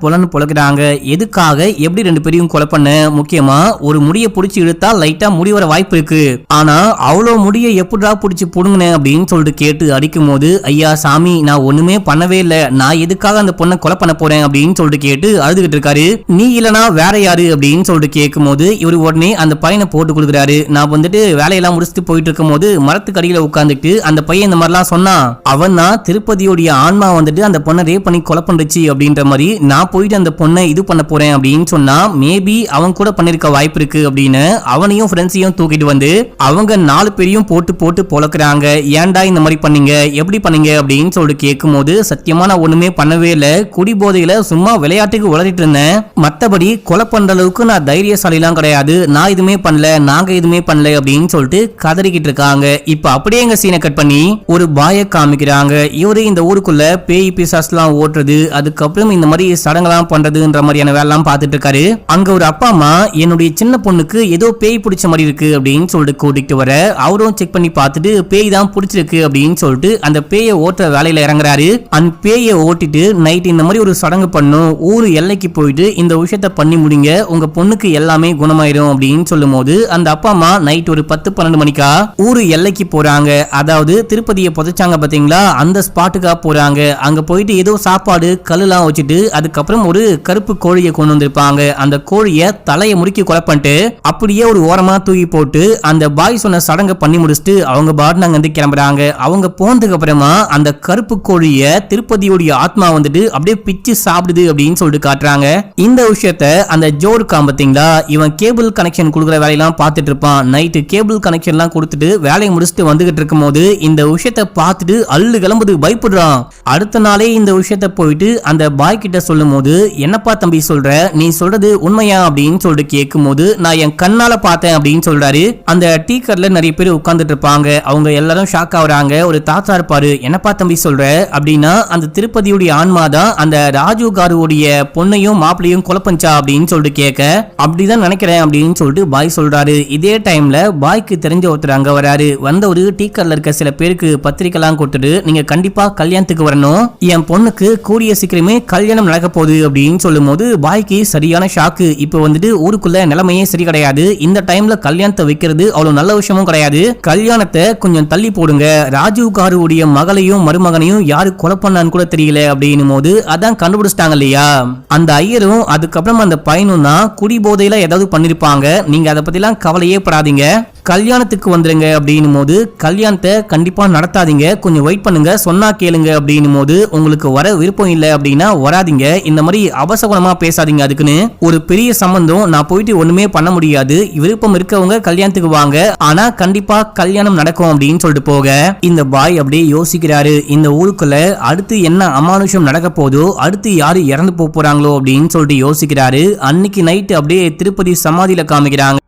பொலன்னு பொழக்கிறாங்க. எதுக்காக எப்படி 2 பேரையும் கொலை பண்ண, முக்கியமா ஒரு முடிய புடிச்சு இழுத்தா லைட்டா முடி வர வாய்ப்பு இருக்கு, ஆனா அவ்வளவு முடிய எப்படா புடிச்சு புடுங்கின அப்படின்னு சொல்லிட்டு கேட்டு அடிக்கும் போது ஐயா சாமி நான் ஒண்ணுமே பண்ணவே இல்ல, நான் எதுக்காக அந்த பொண்ணை கொலை பண்ண போறேன் அப்படின்னு சொல்லிட்டு கேட்டு அழுதுகிட்டு இருக்காரு. நீ இல்லனா வேற யாரு அப்படின்னு சொல்லிட்டு கேட்கும் போது இவரு உடனே அந்த பையனை போட்டு கொடுக்குறாரு. நான் வந்துட்டு வேலையெல்லாம் முடிச்சுட்டு போயிட்டு இருக்கும் போது மரத்துக்கு அடியில உட்கார்ந்துட்டு அந்த பையன் இந்த மாதிரிலாம் சொன்னா, அவன் தான் திருப்பதியோடைய ஆன்மா வந்துட்டு அந்த பொண்ணை ரேப் பண்ணி கொலை பண்ணுச்சு அப்படின்ற மாதிரி, நான் போயிட்டு அந்த பொண்ணை இது பண்ண போறேன் அப்படின்னு சொன்னா மேபி அவன் கூட பண்ணிருக்க வாய்ப்பு இருக்கு அப்படின்னு அவனையும் ஃப்ரெண்ட்ஸையும் தூக்கிட்டு வந்து அவங்க 4 பேரையும் போட்டு பொழக்கிறாங்க. ஏன்டா இந்த மாதிரி பண்ணீங்க, எப்படி பண்ணீங்க அப்படின்னு சொல்லிட்டு கேட்கும் போது சத்தியமா நான் ஒண்ணுமே பண்ணவே இல்ல, குடி போதையில சும்மா விளையாட்டுக்கு உளறிட்டு இருந்தேன், மத்தபடி கொலை பண்ற அளவுக்கு நான் தைரியசாலிலாம் கிடையாது, நான் எதுவுமே பண்ணல, நாங்க எதுவுமே பண்ணல அப்படின்னு சொல்லிட்டு கதறிக்கிட்டு இருக்காங்க. இப்ப அப்படியே எங்க சீனை கட் பண்ணி ஒரு பாய காமிக்கிறாங்க. இவரு இந்த ஊருக்குள்ள பேய் பிசாஸ்லாம் ஓட்டுறது, அதுக்கப்புறம் இந்த மாதிரி சடங்கெல்லாம் பண்றதுன்ற மாதிரியான வேலை எல்லாம் பார்த்துட்டு இருக்காரு. அங்க ஒரு அப்பா அம்மா என்னுடைய சின்ன பொண்ணுக்கு ஏதோ பேய் பிடிச்ச மாதிரி இருக்கு அப்படின்னு சொல்லிட்டு கூட்டிட்டு வர, அவரும் செக் பண்ணி பார்த்துட்டு பேய் தான் பிடிச்சிருக்கு அப்படின்னு சொல்லிட்டு அந்த பேயை ஓட்டுற வேலையில இறங்குறாரு. அந்த பேயை ஓட்டிட்டு நைட் இந்த மாதிரி ஒரு சடங்கு பண்ணும், ஊரு எல்லைக்கு போயிட்டு இந்த விஷயத்த பண்ணி முடிங்க, உங்க பொண்ணுக்கு எல்லாமே குணமாயிரும் அப்படின்னு சொல்லும் போது அந்த அப்பா அம்மா நைட் ஒரு 10-12 மணிக்கா ஊரு எல்லைக்கு போறாங்க. அதாவது திருப்பதியை புதைச்சாங்க பாத்தீங்களா, அந்த ஸ்பாட்டுக்கா போறாங்க. அங்க போயிட்டு ஏதோ சாப்பாடு கல்லுலாம் வச்சுட்டு அதுக்கப்புறம் ஒரு கருப்பு கோழியை கொண்டு வந்திருப்பாங்க. அந்த கோழிய தலையை முறுக்கி கொலை பண்ணிட்டு அப்படியே ஒரு ஓரமா தூக்கி போட்டு அந்த பாய் சொன்ன சடங்கை பண்ணி முடிச்சுட்டு அவங்க பாட்டு அங்க இருந்து கிளம்புறாங்க. அவங்க போனதுக்கு அப்புறமா அந்த கருப்பு கோழிய திருப்பதியுடைய ஆத்மா வந்துட்டு அப்படியே பிச்சு சாப்பிடுது அப்படின்னு சொல்லிட்டு காட்டுறாங்க. இந்த விஷயத்த அந்த ஜோர் காம்பத்தீங்களா, இவன் கேபிள் கனெக்ஷன் கொடுக்குற வேலையெல்லாம் பார்த்துட்டு இருப்பான். நைட்டு கேபிள் கனெக்ஷன் எல்லாம் கொடுத்துட்டு வேலையை முடிச்சுட்டு வந்துகிட்டு இருக்கும் போது இந்த விஷயத்த பார்த்துட்டு அள்ளு கிளம்புது, பயப்படுறான். அடுத்த நாளே இந்த விஷயத்த போயிட்டு அந்த பாய் கிட்ட சொல்லும் போது, என்னப்பா தம்பி சொல்ற, நீ சொல்றது உண்மையா அப்படின்னு சொல்லிட்டு கேட்கும் போது, நான் என் கண்ணால பார்த்தேன் அப்படின்னு சொல்றாரு. அந்த டீ கடைல நிறைய பேர் உட்கார்ந்துட்டு இருப்பாங்க. அவங்க எல்லாரும் ஷாக் ஆகுறாங்க. ஒரு தாத்தா இருப்பாரு, என்னப்பா தம்பி சொல்ற அப்படின்னா, அந்த திருப்பதியுடைய ஆன்மா தான் அந்த ராஜு காருடைய பொண்ணையும் மாப்பிளையும் கொலை பண்ணா அப்படின்னு சொல்லிட்டு கேட்க, அப்படிதான் நினைக்கிறேன் அப்படின்னு சொல்லிட்டு பாய் சொல்றாரு. இதே டைம்ல பாய்க்கு தெரிஞ்ச ஒருத்தர் அங்க வராரு. வந்த ஒரு டீ கடைல இருக்க சில பேருக்கு பத்திரிக்கைலாம் கொடுத்துட்டு, நீங்க கண்டிப்பா கல்யாணத்துக்கு வரணும், என் பொண்ணுக்கு கூடிய சீக்கிரமே கல்யாணம் நடக்க போகுது அப்படின்னு சொல்லும் போது பாய்க்கு சரியான ஷாக்கு. இப்ப வந்துட்டு ஊருக்குள்ள நிலைமையே சரி கிடையாது, இந்த டைம்ல கல்யாணத்தை வைக்கிறது அவ்வளவு நல்ல விஷயமும் கிடையாது, கல்யாணத்தை கொஞ்சம் தள்ளி போடுங்க, ராஜீவ் காருடைய மகளையும் மருமகனையும் யாரு கொலை பண்ணான்னு கூட தெரியல அப்படின்னும் போது அதான் கண்டுபிடிச்சிட்டாங்க இல்லையா. அந்த ஐயரும் அதுக்கப்புறம் அந்த பையனும் தான் குடி போதையில ஏதாவது பண்ணிருப்பாங்க, நீங்க அதை பத்தி எல்லாம் கவலையே படாதீங்க, கல்யாணத்துக்கு வந்துருங்க அப்படின்னும் போது, கல்யாணத்தை கண்டிப்பா நடத்தாதீங்க, கொஞ்சம் வெயிட் பண்ணுங்க, சொன்னா கேளுங்க அப்படின்னும் போது, உங்களுக்கு வர விருப்பம் இல்லை அப்படின்னா வராதிங்க, இந்த மாதிரி அவசகுணமா பேசாதீங்க, அதுக்குன்னு ஒரு பெரிய சம்பந்தம் நான் போயிட்டு ஒண்ணுமே பண்ண முடியாது, விருப்பம் இருக்கவங்க கல்யாணத்துக்கு வாங்க, ஆனா கண்டிப்பா கல்யாணம் நடக்கும் அப்படின்னு சொல்லிட்டு போக இந்த பாய் அப்படியே யோசிக்கிறாரு. இந்த ஊருக்குள்ள அடுத்து என்ன அமானுஷம் நடக்க போதோ, அடுத்து யாரு இறந்து போறாங்களோ அப்படின்னு சொல்லிட்டு யோசிக்கிறாரு. அன்னைக்கு நைட் அப்படியே திருப்பதி சமாதியில காமிக்கிறாங்க.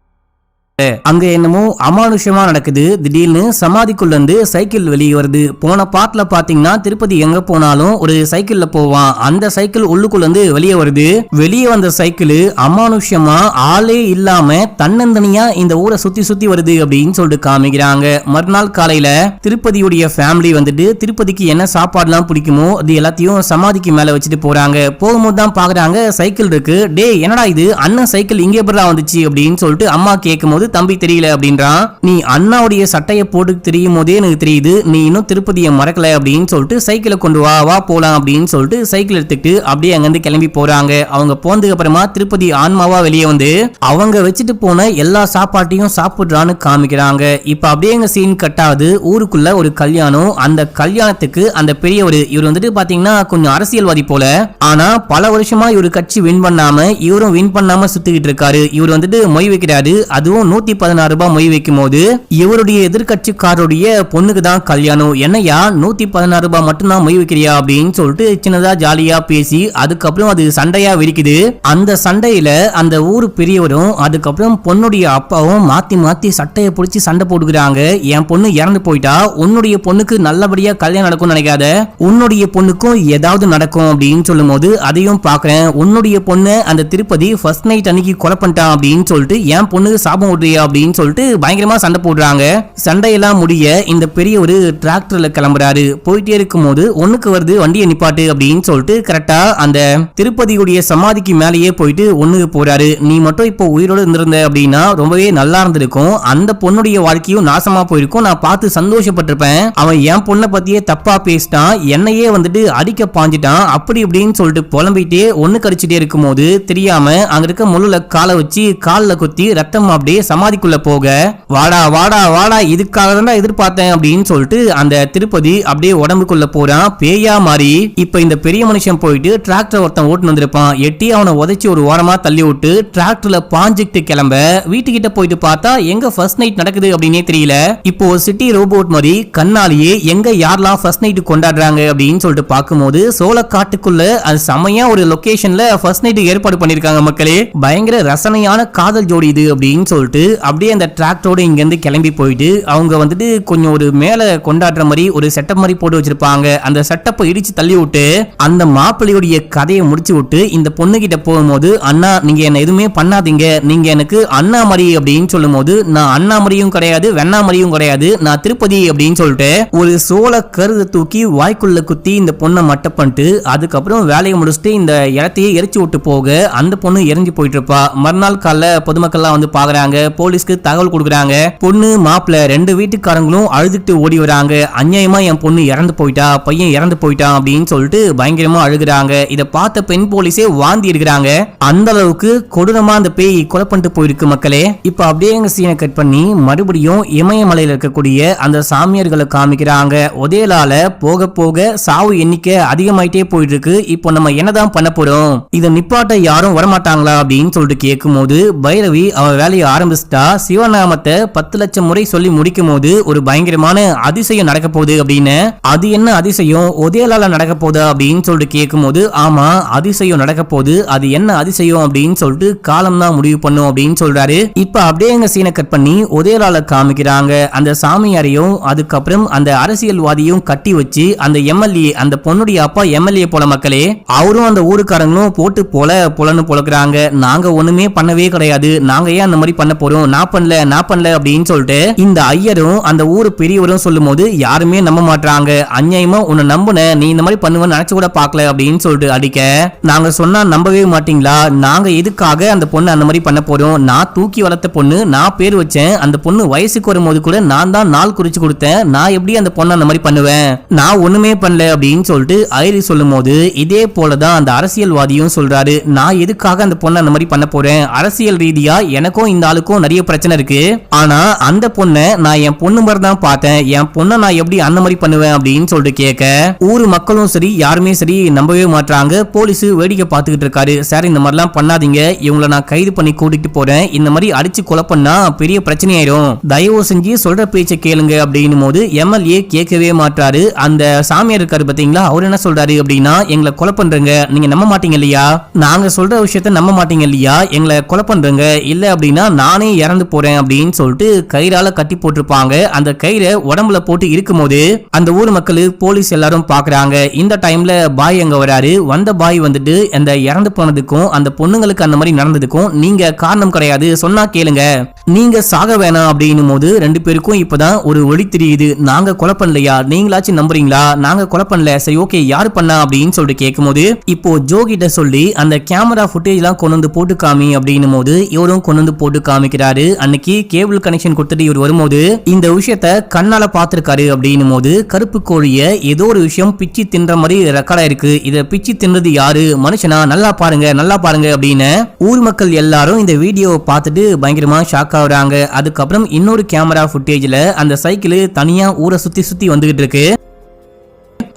அங்க என்னமோ அமானுஷமா நடக்குது. திடீர்னு சமாதிக்குள்ள இருந்து சைக்கிள் வெளியே வருது. போன பாட்டுல பாத்தீங்கன்னா திருப்பதி எங்க போனாலும் ஒரு சைக்கிள்ல போவான், அந்த சைக்கிள் உள்ளுக்குள்ள இருந்து வெளியே வருது. வெளியே வந்த சைக்கிள் அமானுஷமா ஆளே இல்லாம தன்னந்தனியா இந்த ஊரை சுத்தி சுத்தி வருது அப்படின்னு சொல்லிட்டு காமிக்கிறாங்க. மறுநாள் காலையில திருப்பதியுடைய ஃபேமிலி வந்துட்டு திருப்பதிக்கு என்ன சாப்பாடுலாம் பிடிக்குமோ அது எல்லாத்தையும் சமாதிக்கு மேல வச்சுட்டு போறாங்க. போகும்போது தான் பாக்குறாங்க சைக்கிள் இருக்கு. டே என்னடா இது, அண்ணன் சைக்கிள் இங்கே எப்படா வந்துச்சு அப்படின்னு சொல்லிட்டு அம்மா கேட்கும் போது, தம்பி தெரியல அப்படின்றான். நீ அண்ணாவுடைய சட்டையை போட்டு தெரியும் போதே எனக்கு தெரியுது, நீ இன்னும் திருப்பதியை மறக்கல அப்படின்னு சொல்லிட்டு சைக்கிளை கொண்டு வா போலாம் அப்படின்னு சொல்லிட்டு சைக்கிள் எடுத்துட்டு அப்படியே அங்கிருந்து கிளம்பி போறாங்க. அவங்க போனதுக்கு அப்புறமா திருப்பதி ஆன்மாவா வெளியே வந்து அவங்க வச்சுட்டு போன எல்லா சாப்பாட்டையும் சாப்பிடுறான்னு காமிக்கிறாங்க. இப்ப அப்படியே எங்க சீன் கட் ஆகுது. ஊருக்குள்ள ஒரு கல்யாணம். அந்த கல்யாணத்துக்கு அந்த பெரியவர், இவர் வந்துட்டு பாத்தீங்கன்னா கொஞ்சம் அரசியல்வாதி போல, ஆனா பல வருஷமா இவரு கட்சி வின் பண்ணாம இவரும் வின் பண்ணாம சுத்திக்கிட்டு இருக்காரு. இவர் வந்துட்டு மொய் வைக்கிறாரு. அதுவும் 116 ரூபாய் மொய் வைக்கும் போது இவருடைய எதிர்கட்சிக்காரருடைய பொண்ணுக்கு தான் கல்யாணம், என்னையா 116 ரூபாய் மட்டும் தான் மொய் வைக்கிறியா அப்படின்னு சொல்லிட்டு சின்னதா ஜாலியா பேசி அதுக்கப்புறம் அது சண்டையா விரிக்குது. அந்த சண்டையில அந்த ஊரு பெரியவரும் அதுக்கப்புறம் பொண்ணுடைய அப்பாவும் மாத்தி மாத்தி சட்டையை பிடிச்சி சண்டை போட்டுக்கிறாங்க. என் பொண்ணு இறந்து போயிட்டா, உன்னுடைய பொண்ணுக்கு நல்லபடியா கல்யாணம் நடக்கும் நினைக்காத, உன்னுடைய பொண்ணுக்கும் ஏதாவது நடக்கும் அப்படின்னு சொல்லும் போது, அதையும் பாக்குறேன், உன்னுடைய பொண்ணு அந்த திருப்பதி ஃபர்ஸ்ட் நைட் அன்னைக்கு கொலை பண்ணிட்டான் அப்படின்னு சொல்லிட்டு என் பொண்ணுக்கு சாபம் விடுறியா அப்படின்னு சொல்லிட்டு பயங்கரமா சண்டை போடுறாங்க. சண்டையெல்லாம் முடிய இந்த பெரிய ஒரு டிராக்டர்ல கிளம்புறாரு. போயிட்டே இருக்கும் போது ஒண்ணுக்கு வருது, வண்டியை நிப்பாட்டு அப்படின்னு சொல்லிட்டு கரெக்டா அந்த திருப்பதியுடைய சமாதிக்கு மேலேயே போயிட்டு ஒண்ணுக்கு போறாரு. நீ மட்டும் இப்போ உயிரோடு இருந்திருந்த அப்படின்னா ரொம்பவே நல்லா இருந்திருக்கும், அந்த பொண்ணுடைய வாழ்க்கையும் நாசமா போயிருக்கும், நான் பார்த்து சந்தோஷப்பட்டிருப்பேன், அவன் என் பொண்ணை பத்தியே தப்பா பேசிட்டான், என்னையே வந்துட்டு அடிக்க பாஞ்சிட்டான் அப்படி இப்படின்னு சொல்லிட்டு புலம்பிட்டே ஒண்ணு கடிச்சிட்டே இருக்கும் போது தெரியாம அங்க இருக்க முள்ளுல காலை வச்சு காலில் குத்தி ரத்தம் அப்படியே சமாதிக்குள்ள போக, வாடா வாடா வாடா இதுக்காக தான் எதிர்பார்த்தேன் அப்படின்னு சொல்லிட்டு அந்த திருப்பதி அப்படியே உடம்புக்குள்ள போறான் பேயா மாறி. இப்ப இந்த பெரிய மனுஷன் போயிட்டு டிராக்டர் ஒருத்தன் ஓட்டு வந்திருப்பான், எட்டி அவனை உதைச்சு ஒரு ஓரமா தள்ளி விட்டு டிராக்டர்ல பாஞ்சிட்டு கிளம்ப வீட்டுக்கிட்ட போயிட்டு பார்த்தா எங்க ஃபர்ஸ்ட் நைட் நடக்குது அப்படின்னே தெரியல. இப்போ சிட்டி ரோபோட் மாதிரி கண்ணாலேயே எங்க யாரெல்லாம் ஃபர்ஸ்ட் நைட் கொண்டாடுறாங்க அப்படின்னு சொல்லிட்டு பார்க்கும்போது சோளக்காட்டுக்குள்ள அது செமையா ஒரு லொகேஷன்ல ஃபர்ஸ்ட் நைட் ஏற்பாடு பண்ணிருக்காங்க மக்களே. பயங்கர ரசனையான காதல் ஜோடி இது அப்படின்னு சொல்லிட்டு அப்படியே அந்த டிராக்டரோட இங்க இருந்து கிளம்பி போயிட்டு அவங்க வந்துட்டு கொஞ்சம் ஒரு மேல கொண்டாடுற மாதிரி ஒரு செட்டப் மாதிரி போட்டு வச்சிருப்பாங்க. அந்த செட்டப்பை இடிச்சு தள்ளி விட்டு அந்த மாப்பிள்ளையுடைய கதையை முடிச்சு விட்டு இந்த பொண்ணு கிட்ட போகும்போது, அண்ணா நீங்க என்ன எதுவுமே பண்ணாதீங்க, நீங்க எனக்கு அண்ணா மாதிரி அப்படின்னு சொல்லும் போது, நான் அண்ணா மாதிரியும் கிடையாது வெண்ணா மாதிரியும் கிடையாது, நான் திருப்பதி அப்படின்னு சொல்லிட்டு ஒரு சோள கருதை தூக்கி வாய்க்குள்ள குத்தி இந்த பொண்ணை மட்ட பண்ணிட்டு அதுக்கப்புறம் வேலையை முடிச்சுட்டு இந்த இடத்தையே எரிச்சு விட்டு போக அந்த பொண்ணு எரிஞ்சு போயிட்டு இருப்பா. மறுநாள் காலைல பொதுமக்கள்லாம் வந்து பாக்குறாங்க, போலீஸ்க்கு தகவல் கொடுக்குறாங்க. பொண்ணு மாப்பிள்ள ரெண்டு வீட்டுக்காரங்களும் அழுதுட்டு ஓடி வராங்க. அநியாயமா என் பொண்ணு இறந்து போயிட்டா, பையன் இறந்து போயிட்டான் அப்படின்னு சொல்லிட்டு பயங்கரமா அழுகுறாங்க. இதை பார்த்த பெண் போலீஸே வாந்தி எடுக்கிறாங்க. அந்த அளவுக்கு கொடூரமா அந்த பேய் கொலை பண்ணிட்டு போயிருக்கு மக்களே. இப்ப அப்படியே எங்க சீனை கட் பண்ணி மறுபடியும் இமயமலையில இருக்கக்கூடிய அந்த சாமியார்களை காமிக்கிறாங்க. ஒதேலால போக போக சாவு எண்ணிக்கை அதிகமாயிட்டே போயிட்டு இருக்கு. இப்போ நம்ம என்னதான் பண்ண போறோம், இதை நிப்பாட்ட யாரும் வரமாட்டாங்களா அப்படின்னு சொல்லிட்டு கேட்கும் போது பைரவி அவ வேலையை ஆரம்பிச்சிட்டா. சிவநாமத்தை 10 லட்சம் முறை சொல்லி முடிக்கும் போது ஒரு பயங்கரமான அதிசயம் நடக்க போகுது அப்படின்னு. அது என்ன அதிசயம், ஒதேலால நடக்க போதா அப்படின்னு சொல்லிட்டு கேட்கும் போது, ஆமா அதிசயம் நடக்க போகுது, அது என்ன அதிசயம் அப்படின்னு சொல்லிட்டு காலம் தான் முடிவு பண்ணும் அப்படின்னு சொல்றாரு. இப்ப அப்படியே எங்க சீனை கட் பண்ணி ஒதேலால காமிக்கிறாங்க. அந்த சாமியாரையும் அதுக்கப்புறம் அந்த அரசியல்வாதியும் கட்டி வச்சு அந்த எம்எல்ஏ, அந்த பொண்ணுடைய அப்பா எம்எல்ஏ போல மக்களே, அவரும் அந்த ஊருக்காரங்களும் போட்டு பொலன்னு பொழக்கிறாங்க. நாங்க ஒண்ணுமே பண்ணவே கிடையாது, நாங்க ஏன் அந்த மாதிரி பண்ண போறோம், நான் பண்ணல அப்படின்னு சொல்லிட்டு இந்த ஐயரும் அந்த ஊரு பெரியவரும் சொல்லும் போது யாருமே நம்ப மாட்டாங்க. அநியாயமா உன்னை நம்புன, நீ இந்த மாதிரி பண்ணுவேன்னு நினைச்சு கூட பார்க்கல அப்படின்னு சொல்லிட்டு அடிக்க, நாங்க சொன்னா நம்பவே மாட்டீங்களா, நாங்க எதுக்காக அந்த பொண்ணு அந்த மாதிரி பண்ண போறோம், நான் தூக்கி வளர்த்த பொண்ணு, நான் பேர் வச்சேன், அந்த பொண்ணு வயசுக்கு வரும்போது கூட நான் தான் நாள் குறிச்சு கொடுத்தேன், நான் எப்படி அந்த பொண்ணு அந்த மாதிரி பண்ணுவேன், நான் ஒண்ணுமே பண்ணல அப்படின்னு சொல்லிட்டு ஐரி சொல்லும் போது இதே போலதான் அந்த அரசியல்வாதியும் சொல்றாரு. நான் எதுக்காக அந்த பொண்ணு அந்த மாதிரி பண்ண போறேன், அரசியல் ரீதியா எனக்கும் இந்த ஆளுக்கும் நிறைய பிரச்சனை இருக்கு, ஆனா அந்த பொண்ணை நான் என் பொண்ணு மாதிரி தான் பார்த்தேன், என் பொண்ணை நான் எப்படி அந்த மாதிரி பண்ணுவேன் அப்படின்னு சொல்லிட்டு கேட்க ஊரு மக்களும் சரி யாருமே சரி நம்பவே மாட்டாங்க. போலீஸ் வேடிக்கை பார்த்துக்கிட்டு இருக்காரு. சார் இந்த மாதிரிலாம் பண்ணாதீங்க, இவங்களை நான் கைது பண்ணி கூட்டிட்டு போறேன், இந்த மாதிரி அடிச்சு கொலை பண்ணா பெரிய பிரச்சனை ஆயிரும், தயவு செஞ்சு சொல்ற பேச்சை கேளுங்க அப்படின்னும் போது எம்எல்ஏ கேட்கவே மாட்டாரு. அந்த சாமியார் இருக்காரு பாத்தீங்களா, அவர் என்ன சொல்றாரு அப்படின்னா, எங்களை கொலை பண்றங்க, நீங்க நம்ப மாட்டீங்க இல்லையா, நாங்க சொல்ற விஷயத்த நம்ப மாட்டீங்க இல்லையா, எங்களை கொலை பண்றங்க, இல்ல அப்படின்னா நானே இறந்து போறேன் அப்படின்னு சொல்லிட்டு கயிறால கட்டி போட்டிருப்பாங்க. அந்த கயிறை உடம்புல போட்டு இருக்கும் போது அந்த ஊர் மக்கள் போலீஸ் எல்லாரும் பாக்குறாங்க. இந்த டைம்ல பாய் அங்க வராரு. வந்த பாய் வந்துட்டு அந்த இறந்து போனதுக்கும் அந்த பொண்ணுங்களுக்கு அந்த மாதிரி நடந்ததுக்கும் நீங்க காரணம் கிடையாது, சொன்னா கேளுங்க, நீங்க சாக வேணாம் அப்படின்னும் போது ரெண்டு பேருக்கும் இப்பதான் ஒரு ஒளி தெரியுது. நாங்க கொலை பண்ணலையா, நீங்களாச்சும் நம்புறீங்களா, நாங்க கொலை பண்ணல, சரி ஓகே யாரு பண்ணா அப்படின்னு சொல்லிட்டு கேட்கும் போது இப்போ ஜோ கிட்ட சொல்லி அந்த கேமரா ஃபுட்டேஜ் எல்லாம் கொண்டு வந்து போட்டு காமி அப்படின்னும் போது இவரும் கொண்டு வந்து போட்டு காமிக்கிறாரு. அன்னைக்கு கேபிள் கனெக்ஷன் கொடுத்துட்டு இவர் வரும்போது இந்த விஷயத்த கண்ணால பாத்திருக்காரு அப்படின்னும் போது கருப்பு கோழிய ஏதோ ஒரு விஷயம் பிச்சு தின்ற மாதிரி ரெக்கார்டா இருக்கு, இத பிச்சு தின்றது யாரு, மனுஷனா, நல்லா பாருங்க அப்படின்னு ஊர் மக்கள் எல்லாரும் இந்த வீடியோவை பார்த்துட்டு பயங்கரமா ஷாக் ஆகுறாங்க. அதுக்கப்புறம் இன்னொரு கேமரா ஃபுட்டேஜ்ல அந்த சைக்கிள் தனியா ஊரை சுத்தி வந்துகிட்டு இருக்கு.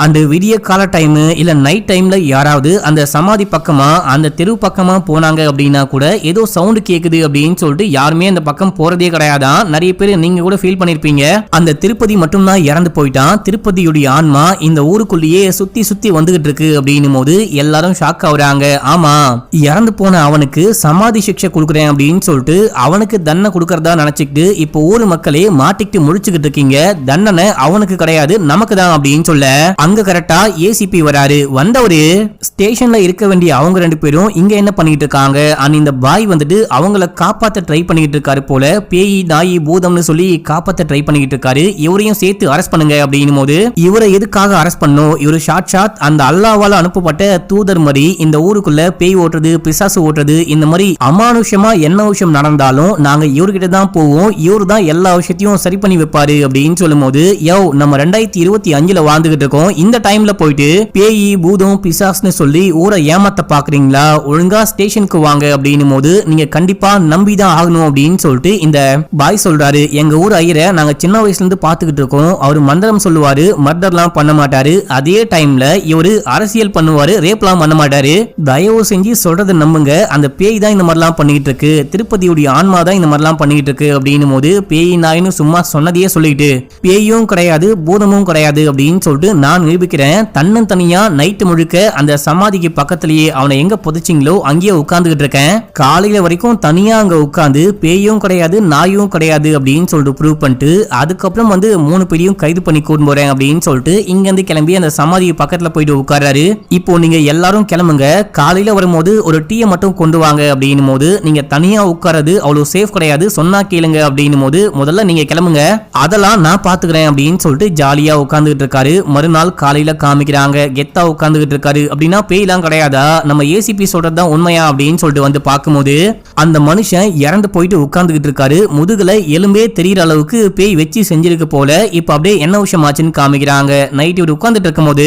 அந்த விடிய கால டைம் இல்ல நைட் டைம்ல யாராவது அந்த சமாதி பக்கமா அந்த தெரு பக்கமா போனாங்க அப்படின்னா கூட ஏதோ சவுண்ட் கேக்குது அப்படின்னு சொல்லிட்டு யாருமே அந்த பக்கம் போறதே கிடையாதான். நிறைய பேர் நீங்க கூட ஃபீல் பண்ணிருப்பீங்க, அந்த திருப்பதி மட்டும் தான் இறந்து போயிட்டான், திருப்பதியுடைய ஆன்மா இந்த ஊருக்குள்ளேயே சுத்தி வந்துகிட்டு இருக்கு அப்படின்னும் போது எல்லாரும் ஷாக் ஆகுறாங்க. ஆமா, இறந்து போன அவனுக்கு சமாதி சிக்ஷை கொடுக்குறேன் அப்படின்னு சொல்லிட்டு அவனுக்கு தண்டனை கொடுக்கறதா நினைச்சுக்கிட்டு இப்போ ஊர் மக்களே மாட்டிக்கிட்டு முழிச்சுக்கிட்டு இருக்கீங்க, தண்டனை அவனுக்கு கிடையாது நமக்கு தான் அப்படின்னு சொல்ல அங்க கரெக்டா ஏசிபி வராரு. வந்தவரு ஸ்டேஷன்ல இருக்க வேண்டிய அவங்க ரெண்டு பேரும் இங்க என்ன பண்ணிட்டு இருக்காங்க, இந்த பாய் வந்துட்டு அவங்கள காப்பாத்த ட்ரை பண்ணிட்டு இருக்காரு போல, பேய் நாய் பூதம்னு சொல்லி காப்பாத்த ட்ரை பண்ணிட்டு இருக்காரு, இவரையும் சேர்த்து அரெஸ்ட் பண்ணுங்க அப்படின்னும் போது இவரை எதுக்காக அரெஸ்ட் பண்ணும், இவரு ஷாட் அந்த அல்லாவால அனுப்பப்பட்ட தூதர் மாதிரி இந்த ஊருக்குள்ள பேய் ஓட்டுறது பிசாசு ஓட்டுறது இந்த மாதிரி அமானுஷமா என்ன விஷயம் நடந்தாலும் நாங்க இவர்கிட்ட தான் போவோம், இவரு தான் எல்லா விஷயத்தையும் சரி பண்ணி வைப்பாரு அப்படின்னு சொல்லும் போது, நம்ம 2025ல வாழ்ந்துகிட்டு இருக்கோம், இந்த டைம்ல போயிட்டு பேய் பூதம் பிசாஸ்னு சொல்லி ஊரை ஏமாத்த பாக்குறீங்களா, ஒழுங்கா ஸ்டேஷனுக்கு வாங்க அப்படின்னும் போது நீங்க கண்டிப்பா நம்பிதான் ஆகணும் அப்படின்னு சொல்லிட்டு இந்த பாய் சொல்றாரு. எங்க ஊர் ஐயரை நாங்க சின்ன வயசுல இருந்து பாத்துக்கிட்டு இருக்கோம், அவரு மந்திரம் சொல்லுவாரு, மர்டர்லாம் பண்ண மாட்டாரு, அதே டைம்ல இவரு அரசியல் பண்ணுவாரு, ரேப்லாம் பண்ண மாட்டாரு, தயவு செஞ்சு சொல்றதை நம்புங்க, அந்த பேய் தான் இந்த மாதிரிலாம் பண்ணிட்டு இருக்கு, திருப்பதியுடைய ஆன்மா தான் இந்த மாதிரிலாம் பண்ணிட்டு இருக்கு அப்படின்னும் போது பேய் நாயின்னு சும்மா சொன்னதையே சொல்லிட்டு பேயும் கிடையாது பூதமும் கிடையாது அப்படின்னு சொல்லிட்டு நான் நிரூபிக்கிறேன், தன்னன் தனியா நைட்டு முழுக்க அந்த சமாதிக்கு பக்கத்திலேயே அவனை எங்க புதைச்சிங்களோ அங்கேயே உட்கார்ந்துகிட்டு இருக்கேன். காலையில வரைக்கும் தனியா அங்க உட்கார்ந்து பேயும் கிடையாது நாயும் கிடையாது அப்படின்னு சொல்லிட்டு ப்ரூவ் பண்ணிட்டு அதுக்கப்புறம் வந்து 3 பேரையும் கைது பண்ணி கூட்டு போறேன் அப்படின்னு சொல்லிட்டு இங்க இருந்து கிளம்பி அந்த சமாதி பக்கத்துல போயிட்டு உட்கார்றாரு. இப்போ நீங்க எல்லாரும் கிளம்புங்க, காலையில வரும்போது ஒரு டீயை மட்டும் கொண்டு வாங்க அப்படின்னும் போது நீங்க தனியா உட்கார்றது அவ்வளவு சேஃப் கிடையாது, சொன்னா கேளுங்க அப்படின்னும் போது முதல்ல நீங்க கிளம்புங்க, அதெல்லாம் நான் பாத்துக்கிறேன் அப்படின்னு சொல்லிட்டு ஜாலியா உட்கார்ந்துகிட்டு இருக்காரு. மறுநாள் காலையில காமிக்கிறாங்க, கெத்தா உட்கார்ந்துகிட்டு இருக்காரு. அப்படின்னா பேய்லாம் கிடையாதா, நம்ம ஏசிபி சொல்றதுதான் உண்மையா அப்படின்னு சொல்லிட்டு வந்து பார்க்கும்போது அந்த மனுஷன் இறந்து போயிட்டு உட்கார்ந்துகிட்டு இருக்காரு. முதுகுல எலும்பே தெரியற அளவுக்கு பேய் வச்சு செஞ்சிருக்கு போல. இப்ப அப்படியே என்ன விஷயம் ஆச்சுன்னு காமிக்கிறாங்க. நைட் இவர் உட்கார்ந்துட்டு இருக்கும்போது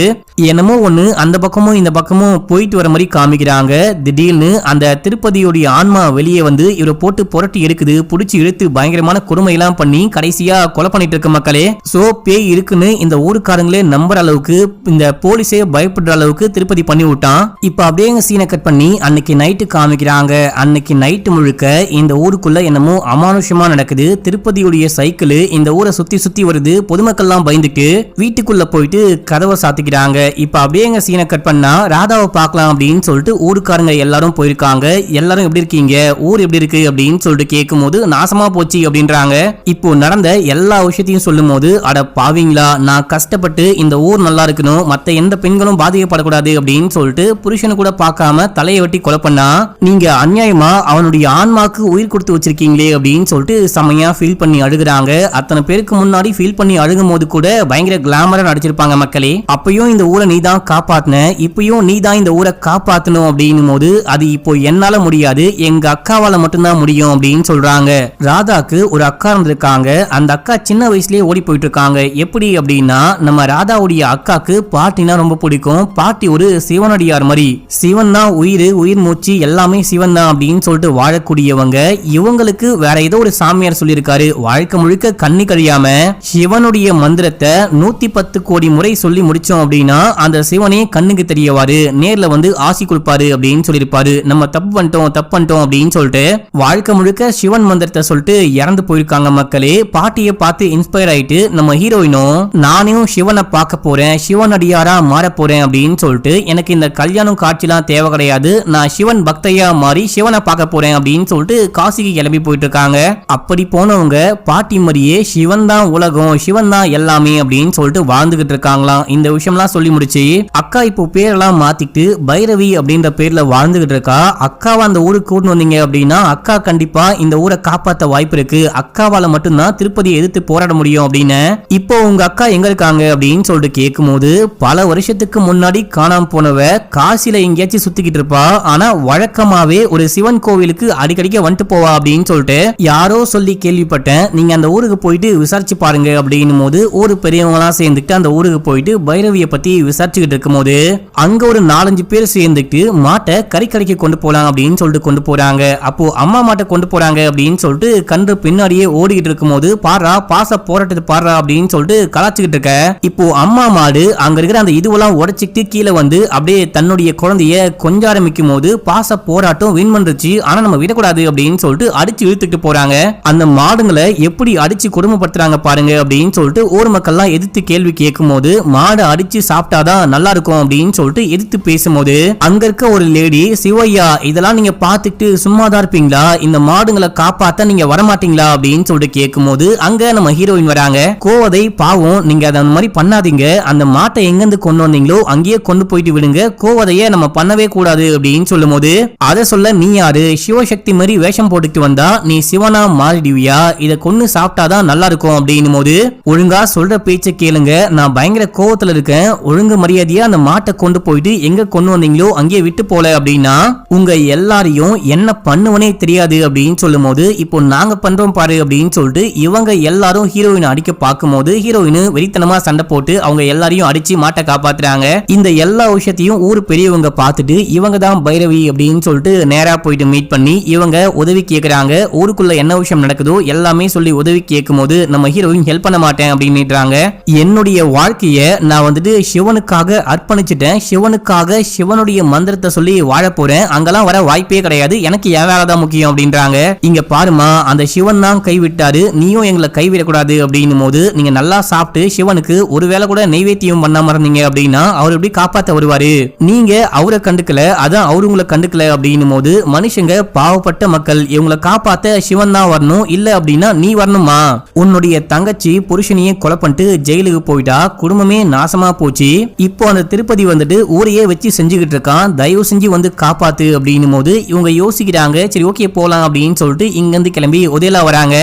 என்னமோ ஒண்ணு அந்த பக்கமும் இந்த பக்கமும் போயிட்டு வர மாதிரி காமிக்கிறாங்க. திடீர்னு அந்த திருப்பதியோடைய ஆன்மா வெளியே வந்து இவரை போட்டு புரட்டி எடுக்குது, புடிச்சு இழுத்து பயங்கரமான கொடுமை எல்லாம் பண்ணி கடைசியா கொலை பண்ணிட்டு இருக்க மக்களே. சோ பேய் இருக்குன்னு இந்த ஊருக்காரங்களே நம்புற அளவுக்கு, இந்த போலீஸே பயப்படுற அளவுக்கு திருப்பதி பண்ணி விட்டான். இப்ப அப்படியே சீனை கட் பண்ணி அன்னைக்கு நைட்டு காமிக்கிறாங்க. அன்னைக்கு நைட்டு முழுக்க இந்த ஊருக்குள்ள என்னமோ அமானுஷமா நடக்குது. திருப்பதியுடைய சைக்கிள் இந்த ஊரை சுத்தி சுத்தி வருது. பொதுமக்கள் எல்லாம் பயந்துட்டு வீட்டுக்குள்ள போயிட்டு கதவை சாத்திக்கிறாங்க. இப்ப அப்படியே சீனை கட் பண்ணா ராதாவை பார்க்கலாம் அப்படின்னு சொல்லிட்டு ஊருக்காரங்க எல்லாரும் போயிருக்காங்க. எல்லாரும் எப்படி இருக்கீங்க, ஊர் எப்படி இருக்கு அப்படின்னு சொல்லிட்டு கேட்கும் போது நாசமா போச்சு அப்படின்றாங்க. இப்போ நடந்த எல்லா விஷயத்தையும் சொல்லும் போது அட பாவீங்களா, நான் கஷ்டப்பட்டு இந்த ஊர் நல்லா இருக்கணும், மத்த எந்த பெண்களும் பாதிக்கப்படக்கூடாது அப்படின்னு சொல்லிட்டு புருஷனு கூட பார்க்காம தலையை வெட்டி கொலை பண்ணா நீங்க அநியாயமா அவனுடைய ஆன்மாக்கு உயிர் கொடுத்து வச்சிருக்கீங்களே அப்படின்னு சொல்லிட்டு செமையா ஃபீல் பண்ணி அழுகுறாங்க. அத்தனை பேருக்கு முன்னாடி ஃபீல் பண்ணி அழுகும் போது கூட பயங்கர கிளாமரா நடிச்சிருப்பாங்க மக்களே. அப்பயும் இந்த ஊரை நீ தான் காப்பாத்தின, இப்பயும் நீ தான் இந்த ஊரை காப்பாத்தணும் அப்படின்னும் போது அது இப்போ என்னால முடியாது, எங்க அக்காவால மட்டும்தான் முடியும் அப்படின்னு சொல்றாங்க. ராதாக்கு ஒரு அக்கா இருந்திருக்காங்க. அந்த அக்கா சின்ன வயசுலயே ஓடி போயிட்டு இருக்காங்க. எப்படி அப்படின்னா நம்ம ராதாவுடைய அக்காக்கு பாட்டினா ரொம்ப பிடிக்கும். பாட்டி ஒரு சிவனடியார் மாதிரி, சிவன் தான் உயிர், உயிர் மூச்சு எல்லாமே சிவன் தான் அப்படின்னு சொல்லிட்டு வாழக்கூடியவங்க. இவங்களுக்கு வேற ஏதோ ஒரு சாமியார் சொல்லியிருக்காரு, வாழ்க்கை முழுக்க கண்ணி கழியாம சிவனுடைய மந்திரத்தை 110 கோடி முறை சொல்லி முடிச்சோம் அப்படின்னா அந்த சிவனே கண்ணுக்கு தெரியவாரு, நேர்ல வந்து ஆசி கொடுப்பாரு அப்படின்னு சொல்லியிருப்பாரு. நம்ம தப்பு பண்ணிட்டோம் அப்படின்னு சொல்லிட்டு வாழ்க்கை முழுக்க சிவன் மந்திரத்தை சொல்லிட்டு இறந்து போயிருக்காங்க மக்களே. பாட்டியை பார்த்து இன்ஸ்பயர் ஆயிட்டு நம்ம ஹீரோயினும் நானும் சிவனை பார்க்க போறேன், சிவன் அடியாரா மாற போறேன் அப்படின்னு சொல்லிட்டு எனக்கு இந்த கல்யாணம் காட்சிலாம் தேவை கிடையாது, நான் சிவன் பக்தையா மாறி சிவனை பார்க்க போறேன் அப்படின்னு சொல்லிட்டு காசிக்கு கிளம்பி போயிட்டு இருக்காங்க. அப்படி போனவங்க பாட்டி மாதிரியே சிவன் தான் உலகம், சிவன் தான் எல்லாமே அப்படின்னு சொல்லிட்டு வாழ்ந்துகிட்டு இருக்காங்களாம். இந்த விஷயம்லாம் சொல்லி முடிச்சு அக்கா இப்போ பேரெல்லாம் மாத்திட்டு பைரவி அப்படின்ற பேர்ல வாழ்ந்துகிட்டு இருக்கா. அக்காவை அந்த ஊருக்கு கூட்டு வந்தீங்க அப்படின்னா அக்கா கண்டிப்பா இந்த ஊரை காப்பாத்த வாய்ப்பு இருக்கு, அக்காவால மட்டும்தான் திருப்பதியை எதிர்த்து போராட முடியும் அப்படின்னு. இப்போ உங்க அக்கா எங்க இருக்காங்க அப்படின்னு சொல்லிட்டு கேட்கும் போது பல வருஷத்துக்கு முன்னாடி காணாம போனவ காசில எங்கேயாச்சும் சுத்திக்கிட்டு இருப்பா, ஆனா வழக்கமாவே ஒரு சிவன் கோவிலுக்கு அடிக்கடிக்க வந்துட்டு போவா அப்படின்னு சொல்லிட்டு யாரோ சொல்லி கேள்விப்பட்டேன், நீங்க அந்த ஊருக்கு போயிட்டு விசாரிச்சு பாருங்க அப்படின்னும் போது ஒரு பெரியவங்க எல்லாம் சேர்ந்துட்டு அந்த ஊருக்கு போயிட்டு பைரவியை பத்தி விசாரிச்சுக்கிட்டு இருக்கும் போது அங்க ஒரு 4-5 பேர் சேர்ந்துட்டு மாட்டை கறிக்கடைக்கு கொண்டு போலாம் அப்படின்னு சொல்லிட்டு கொண்டு போறாங்க. அப்போ அம்மா மாட்டை கொண்டு போறாங்க அப்படின்னு சொல்லிட்டு கன்று பின்னாடியே ஓடிக்கிட்டு இருக்கும் போது பாரா பாச போராட்டத்தை பாடுறா அப்படின்னு சொல்லிட்டு கலாச்சுக்கிட்டு இருக்க. இப்போ அம்மா மாடு அங்க இருக்கிற அந்த இதுவெல்லாம் உடைச்சிட்டு கீழே வந்து அப்படியே தன்னுடைய குழந்தைய கொஞ்ச ஆரம்பிக்கும் போது பாச போராட்டம் வின் வந்துருச்சு, ஆனா நம்ம விடக்கூடாது அப்படின்னு சொல்லிட்டு அடிச்சு இழுத்துட்டு போறாங்க. அந்த மாடுங்களை எப்படி அடிச்சு கொடுமைப்படுத்துறாங்க பாருங்க அப்படின்னு சொல்லிட்டு ஊர் மக்கள்லாம் எதிர்த்து கேள்வி கேட்கும் போது மாடை அடிச்சு சாப்பிட்டாதான் நல்லா இருக்கும் அப்படின்னு சொல்லிட்டு எதிர்த்து பேசும்போது அங்க இருக்க ஒரு லேடி, சிவையா இதெல்லாம் நீங்க பாத்துட்டு சும்மாதான் இருப்பீங்களா, இந்த மாடுங்களை காப்பாத்த நீங்க வரமாட்டீங்களா அப்படின்னு சொல்லிட்டு கேட்கும் போது அங்க நம்ம ஹீரோயின் வராங்க. கோவதை பாவம், நீங்க அந்த மாதிரி பண்ணாதீங்க, அந்த மாட்டை எங்கிருந்து கொண்டு வந்தீங்களோ அங்கேயே கொண்டு போயிட்டு விடுங்க, கோவதைய நம்ம பண்ணவே கூடாது அப்படின்னு சொல்லும் போது அதை சொல்ல நீ யாரு, சிவசக்தி மாதிரி வேஷம் போட்டுட்டு வந்தா நீ சிவனா மாறிடுவியா, இதை கொண்டு சாப்பிட்டாதான் நல்லா இருக்கும் அப்படின்னும் போது ஒழுங்கா சொல்ற பேச்ச கேளுங்க, நான் பயங்கர கோவத்துல இருக்கேன், ஒழுங்கு மரியாதையா அந்த மாட்டை கொண்டு போயிட்டு எங்க கொண்டு வந்தீங்களோ அங்கேயே விட்டு போல அப்படின்னா உங்க எல்லாரையும் என்ன பண்ணுவனே தெரியாது அப்படின்னு சொல்லும் போது இப்போ நாங்க பண்றோம் பாரு அப்படின்னு சொல்லிட்டு இவங்க எல்லாரும் ஹீரோயின் அடிக்க பார்க்கும் போது ஹீரோயின் வெறித்தனமா சண்டை போட்டு அவங்க எல்லாரையும் அடிச்சு மாட்டை காப்பாத்துறாங்க. இந்த எல்லா விஷயத்தையும் ஊர் பெரியவங்க பார்த்துட்டு இவங்க தான் பைரவி அப்படின்னு சொல்லிட்டு நேரா போயிட்டு மீட் பண்ணி இவங்க உதவி கேட்கறாங்க. ஊருக்குள்ள என்ன விஷயம் நடக்குதோ எல்லாமே சொல்லி உதவி கேட்கும் போது நம்ம ஹீரோயின் ஹெல்ப் பண்ண மாட்டேன் அப்படின்னுறாங்க. என்னுடைய வாழ்க்கைய நான் வந்துட்டு சிவனுக்காக அர்ப்பணிச்சுட்டேன், சிவனுக்காக சிவனுடைய மந்திரத்தை சொல்லி வாழ போறேன், அங்கெல்லாம் வர வாய்ப்பே கிடையாது, எனக்கு என் வேலை தான் முக்கியம் அப்படின்றாங்க. இங்க பாருமா, அந்த சிவன் தான் கைவிட்டாரு, நீயும் எங்களை கைவிடக்கூடாது அப்படின்னும் போது நீங்க நல்லா சாப்பிட்டு சிவனுக்கு ஒரு வேளை கூட நெய்வேத்தியம் நைவேத்தியம் பண்ணாம இருந்தீங்க அப்படின்னா அவர் எப்படி காப்பாத்த வருவாரு, நீங்க அவரை கண்டுக்கல, அதான் அவரு உங்களை கண்டுக்கல அப்படின்னும் போது மனுஷங்க பாவப்பட்ட மக்கள், இவங்களை காப்பாத்த சிவன் தான் வரணும், இல்ல அப்படின்னா நீ வரணுமா? உன்னுடைய தங்கச்சி புருஷனையே கொலை பண்ணிட்டு ஜெயிலுக்கு போயிட்டா, குடும்பமே நாசமா போச்சு, இப்போ அந்த திருப்பதி வந்துட்டு ஊரையே வச்சு செஞ்சுக்கிட்டு இருக்கான், தயவு செஞ்சு வந்து காப்பாத்து அப்படின்னும் போது இவங்க யோசிக்கிறாங்க. சரி ஓகே போலாம் அப்படின்னு சொல்லிட்டு இங்க இருந்து கிளம்பி ஒதேலா வராங்க.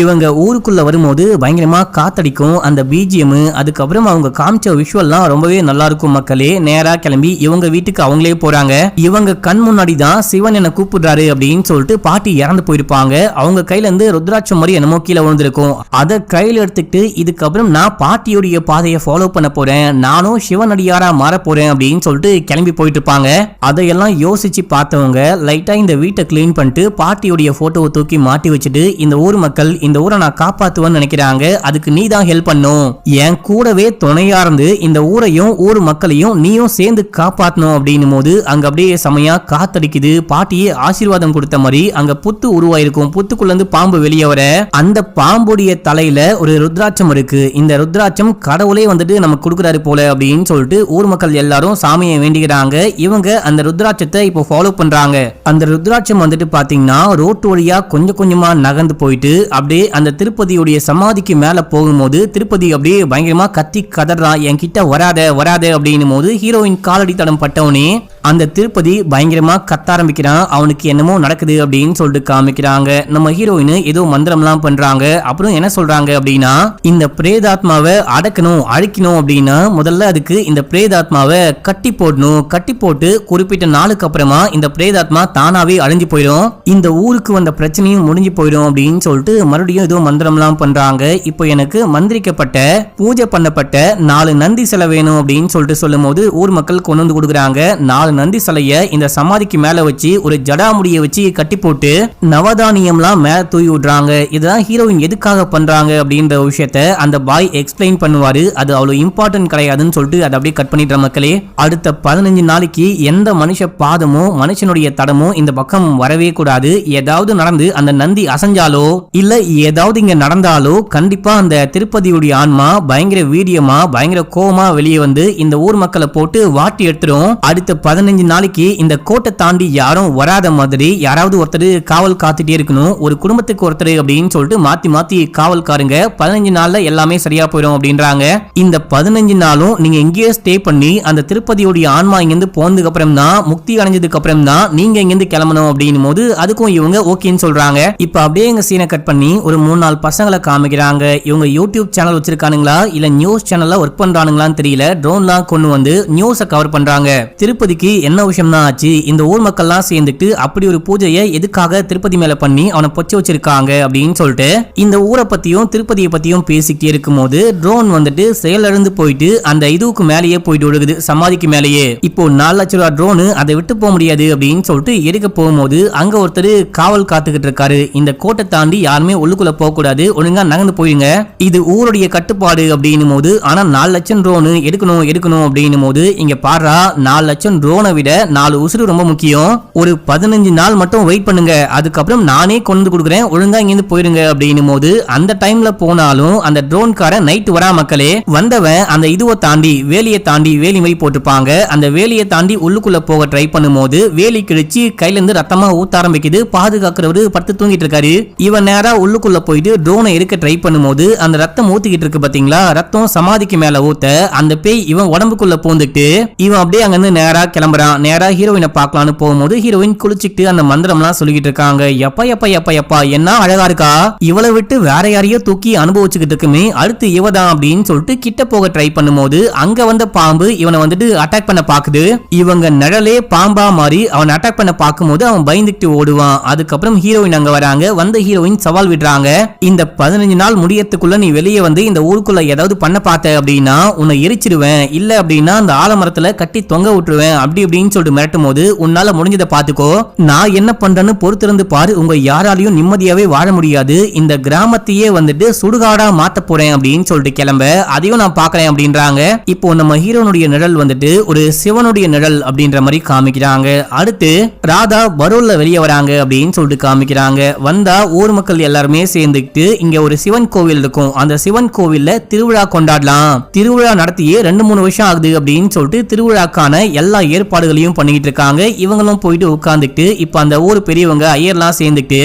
இவங்க ஊருக்குள்ள வரும்போது பயங்கரமா காத்தடிக்கும் அந்த பிஜிஎம், அதுக்கப்புறம் அவங்க காமிச்ச விஷுவல்லாம் ரொம்பவே நல்லா இருக்கும். மக்களே நேரா கிளம்பி இவங்க வீட்டுக்கு அவங்களே போறாங்க. இவங்க கண் முன்னாடி தான் சிவன் என்ன கூப்பிடுறாரு அப்படின்னு சொல்லிட்டு பாட்டி இறந்து போயிருப்பாங்க. அவங்க கையில இருந்து ருத்ராட்சம் மாதிரி என்னமோ கீழே விழுந்திருக்கும். அதை கையில எடுத்துக்கிட்டு இதுக்கப்புறம் நான் பாட்டியுடைய பாதையை ஃபாலோ பண்ண போறேன், நானும் சிவனடியாரா மாற போறேன் அப்படின்னு சொல்லிட்டு கிளம்பி போயிட்டு இருப்பாங்க. அதையெல்லாம் யோசிச்சு பார்த்தவங்க லைட்டா இந்த வீட்டை கிளீன் பண்ணிட்டு பாட்டியுடைய போட்டோவை தூக்கி மாட்டி வச்சுட்டு, இந்த ஊர் மக்கள் இந்த ஊரை நான் காப்பாத்துவேன்னு நினைக்கிறாங்க, அதுக்கு நீ தான் ஹெல்ப் பண்ணும், என் கூடவே துணையா இருந்து இந்த ஊரையும் ஊர் மக்களையும் நீயும் சேர்ந்து காப்பாத்தணும் அப்படின்னும் போது அங்க அப்படியே செமையா காத்தடிக்குது. பாட்டியே ஆசீர்வாதம் கொடுத்த மாதிரி அங்க புத்து உருவாயிருக்கும். புத்துக்குள்ள இருந்து பாம்பு வெளியே வர, அந்த பாம்புடைய தலையில ஒரு ருத்ராட்சம் இருக்கு. இந்த ருத்ராட்சம் கடவுளே வந்துட்டு நமக்கு கொடுக்குறாரு போல அப்படின்னு சொல்லிட்டு ஊர் மக்கள் எல்லாரும் சாமியை வேண்டிக்கிறாங்க. இவங்க அந்த ருத்ராட்சத்தை இப்போ ஃபாலோ பண்றாங்க. அந்த ருத்ராட்சம் வந்துட்டு பாத்தீங்கன்னா ரோட்டு வழியா கொஞ்சம் கொஞ்சமா நகர்ந்து போயிட்டு அப்படியே அந்த திருப்பதியுடைய சமாதிக்கு மேல போகும்போது திருப்பதி அப்படியே பயங்கரமா கத்தி கதறான், என்கிட்ட வராத வராத அப்படின்னும் போது ஹீரோயின் காலடி தடம் பட்டவனே அந்த திருப்பதி பயங்கரமா கத்த ஆரம்பிக்கிறான். அவனுக்கு என்னமோ நடக்குது அப்படின்னு சொல்லிட்டு காமிக்கிறாங்க. நம்ம ஹீரோயின் ஏதோ மந்திரம்லாம் பண்றாங்க. அப்புறம் என்ன சொல்றாங்க அப்படின்னா, இந்த பிரேதாத்மாவை அடக்கணும் அழிக்கணும் அப்படின்னா முதல்ல அதுக்கு இந்த பிரேதாத்மாவை கட்டி போடணும், கட்டி போட்டு குறிப்பிட்ட நாளுக்கு அப்புறமா இந்த பிரேதாத்மா தானாவே அழிஞ்சு போயிடும், இந்த ஊருக்கு வந்த பிரச்சனையும் முடிஞ்சு போயிடும் அப்படின்னு சொல்லிட்டு மறுபடியும் ஏதோ மந்திரம்லாம் பண்றாங்க. இப்போ எனக்கு மந்திரிக்கப்பட்ட பூஜை பண்ணப்பட்ட 4 நந்தி சிலை வேணும் அப்படின்னு சொல்லிட்டு சொல்லும் போது ஊர் மக்கள் கொண்டு வந்து கொடுக்குறாங்க. 4 நந்தி சிலைய இந்த சமாதிக்கு மேல வச்சு ஒரு ஜடாமுடியை வச்சு கட்டி போட்டு நவதானியம்லாம் மேல தூவி விடுறாங்க. இதுதான் ஹீரோயின் எதுக்காக பண்றாங்க அப்படின்ற விஷயத்த அந்த பாய் எக்ஸ்பிளைன் பண்ணுவாரு. அது அவ்வளவு இம்பார்ட்டன்ட் கிடையாதுன்னு சொல்லிட்டு அதை அப்படியே கட் பண்ணிடுற மக்களே. அடுத்த 15 நாளைக்கு எந்த மனுஷ பாதமோ மனுஷனுடைய தடமோ இந்த பக்கம் வரவே கூடாது. ஏதாவது நடந்து அந்த நந்தி அசைஞ்சாலோ இல்ல ஏதாவது இங்க நடந்தாலோ கண்டிப்பா அந்த திருப்பதியுடைய ஆன்மா பயங்கர வீரியமா பயங்கர கோவமா வெளியே வந்து இந்த ஊர் மக்களை போட்டு வாட்டி எடுத்துரும். அடுத்த 15 நாளைக்கு இந்த கோட்டை தாண்டி யாரும் வராத மாதிரி யாராவது ஒருத்தர் காவல் காத்துட்டே இருக்கணும். ஒரு குடும்பத்துக்கு ஒருத்தர் அப்படின்னு சொல்லிட்டு மாத்தி மாத்தி காவல்காரங்க 15 நாள்ல எல்லாமே சரியா போயிடும் அப்படின்றாங்க. இந்த 15 நாளும் நீங்க இங்கேயே ஸ்டே பண்ணி அந்த திருப்பதியுடைய ஆன்மா இங்கிருந்து போனதுக்கு அப்புறம் தான் முக்தி அடைஞ்சதுக்கு அப்புறம் தான் நீங்க இங்கிருந்து கிளம்பணும் அப்படின்னும் போது அதுக்கும் இவங்க ஓகேன்னு சொல்றாங்க. இப்ப அப்படியே எங்க சீனை கட் பண்ணி ஒரு 3-4 பசங்களை காமிக்கிறாங்க. இவங்க யூடியூப் சேனல் வச்சிருக்கானுங்களா இல்ல நியூஸ் சேனல்ல ஒர்க் பண்றானுங்களான்னு தெரியல. ட்ரோன்லாம் கொண்டு வந்து நியூஸை கவர் பண்றாங்க. திருப்பதிக்கு என்ன விஷயம் தான் ஆச்சு, இந்த ஊர் மக்கள்லாம் சேர்ந்துட்டு அப்படி ஒரு பூஜையை எதுக்காக திருப்பதி மேல பண்ணி அவனை பொச்சு வச்சிருக்காங்க அப்படின்னு சொல்லிட்டு இந்த ஊரை பத்தியும் திருப்பதியை பத்தியும் பேசிக்கிட்டே இருக்கும்போது ட்ரோன் வந்துட்டு செயலிழந்து போயிட்டு அந்த இதுக்கு மேலேயே போயிட்டு விடுகுது, சமாதிக்கு மேலேயே. இப்போ 4 லட்சம் ரூபாய் ட்ரோனு அதை விட்டு போக முடியாது அப்படின்னு சொல்லிட்டு எடுக்க போகும்போது அங்க ஒருத்தர் காவல் காத்துக்கிட்டு இருக்காரு. இந்த கோட்டை தாண்டி யாருமே உள்ளுக்குள்ள போக கூடாது, ஒழுங்கா நகர்ந்து போயிருங்க, இது ஊருடைய கட்டுப்பாடு அப்படின்னும் போது. ஆனா 4 லட்சம் ட்ரோனு எடுக்கணும் எடுக்கணும் அப்படின்னும் போது இங்க பாரா 4 லட்சம் ட்ரோனை விட 4 உசுறு ரொம்ப முக்கியம். ஒரு 15 நாள் மட்டும் வெயிட் பண்ணுங்க, அதுக்கப்புறம் நானே கொண்டு கொடுக்குறேன், ஒழுங்கா இங்கிருந்து போயிருங்க அப்படின்னும் போது அந்த டைம்ல போனாலும் அந்த ட்ரோன் கார நைட் வரா மக்களே. வந்தவன் அந்த இதுவை தாண்டி வேலியை தாண்டி வேலி மாதிரி போட்டுப்பாங்க. அந்த வேலியை தாண்டி உள்ளுக்குள்ள போக ட்ரை பண்ணும்போது வேலி கிழிச்சு கையில இருந்து ரத்தமா ஊத்த ஆரம்பிக்குது. பாதுகாக்கிறவரு படுத்து தூங்கிட்டு இருக்காரு. இவன் நேரா உள்ளுக்குள்ள போயிட்டு ட்ரோனை எடுக்க ட்ரை பண்ணும்போது அந்த ரத்தம் ஊத்திக்கிட்டு இருக்கு பாத்தீங்களா, ரத்தம் சமாதிக்கு மேல ஊத்த அந்த பேய் இவன் உடம்புக்குள்ள போந்துட்டு இவன் அப்படியே அங்க இருந்து நேரா கிளம்புறான். நேரா ஹீரோயினை பார்க்கலான்னு போகும்போது ஹீரோயின் குளிச்சுட்டு அந்த மந்திரம்லாம் சொல்லிக்கிட்டு இருக்காங்க. எப்பா எப்பா எப்பா எப்பா என்ன அழகா இருக்கா, இவளை விட்டு வேற யாரையோ தூக்கி அனுபவிச்சுக்கிட்டு இருக்குமே, அடுத்து இவதான் அப்படின்னு சொல்லிட்டு கிட்ட போக ட்ரை பண்ணும்போது அங்க வந்த பாம்பு இவனை வந்துட்டு அட்டாக் பண்ண பாக்குது. இவங்க நிழலே பாம்பா மாறி அவன் அட்டாக் பண்ண பார்க்கும்போது அவன் பயந்துட்டு ஓடுவான். அதுக்கப்புறம் ஹீரோயின் அங்க வராங்க. வந்த ஹீரோயின் சவால் விடுறாங்க, இந்த 15 நாள் முடியறதுக்குள்ள நீ வெளியே வந்து இந்த ஊருக்குள்ள ஏதாவது பண்ண பார்த்த அப்படின்னா உன்னை எரிச்சிடுவேன், இல்ல அப்படின்னா அந்த ஆலமரத்துல கட்டி தொங்க விட்டுருவேன் அப்படி அப்படின்னு சொல்லிட்டு மிரட்டும் போது உன்னால முடிஞ்சதை பாத்துக்கோ, நான் என்ன பண்றேன்னு பொறுத்திருந்து பாரு, உங்க யாராலையும் நிம்மதியாவே வாழ முடியாது, இந்த கிராமத்தையே வந்துட்டு சுடுகாடா மாத்த போறேன் அப்படின்னு சொல்லிட்டு கிளம்ப, அதையும் நான் பாக்குறேன் அப்படின்றாங்க. இப்போ நம்ம ஹீரோனுடைய நிழல் வந்துட்டு ஒரு சிவனுடைய நிழல் அப்படின்ற மாதிரி காமிக்கிறாங்க. அடுத்து ராதா பரோல்ல வெளியே வராங்க அப்படின்னு சொல்லிட்டு காமிக்கிறாங்க. வந்தா ஊர் மக்கள் எல்லாருமே எல்லாருமே சேர்ந்துக்கிட்டு இங்க ஒரு சிவன் கோவில் இருக்கும், அந்த சிவன் கோவில்ல திருவிழா கொண்டாடலாம், திருவிழா நடத்தியே 2-3 வருஷம் ஆகுது அப்படின்னு சொல்லிட்டு திருவிழாக்கான எல்லா ஏற்பாடுகளையும் பண்ணிட்டு இருக்காங்க. இவங்களும் போயிட்டு உட்கார்ந்துட்டு இப்ப அந்த ஊர் பெரியவங்க ஐயர்லாம் சேர்ந்துட்டு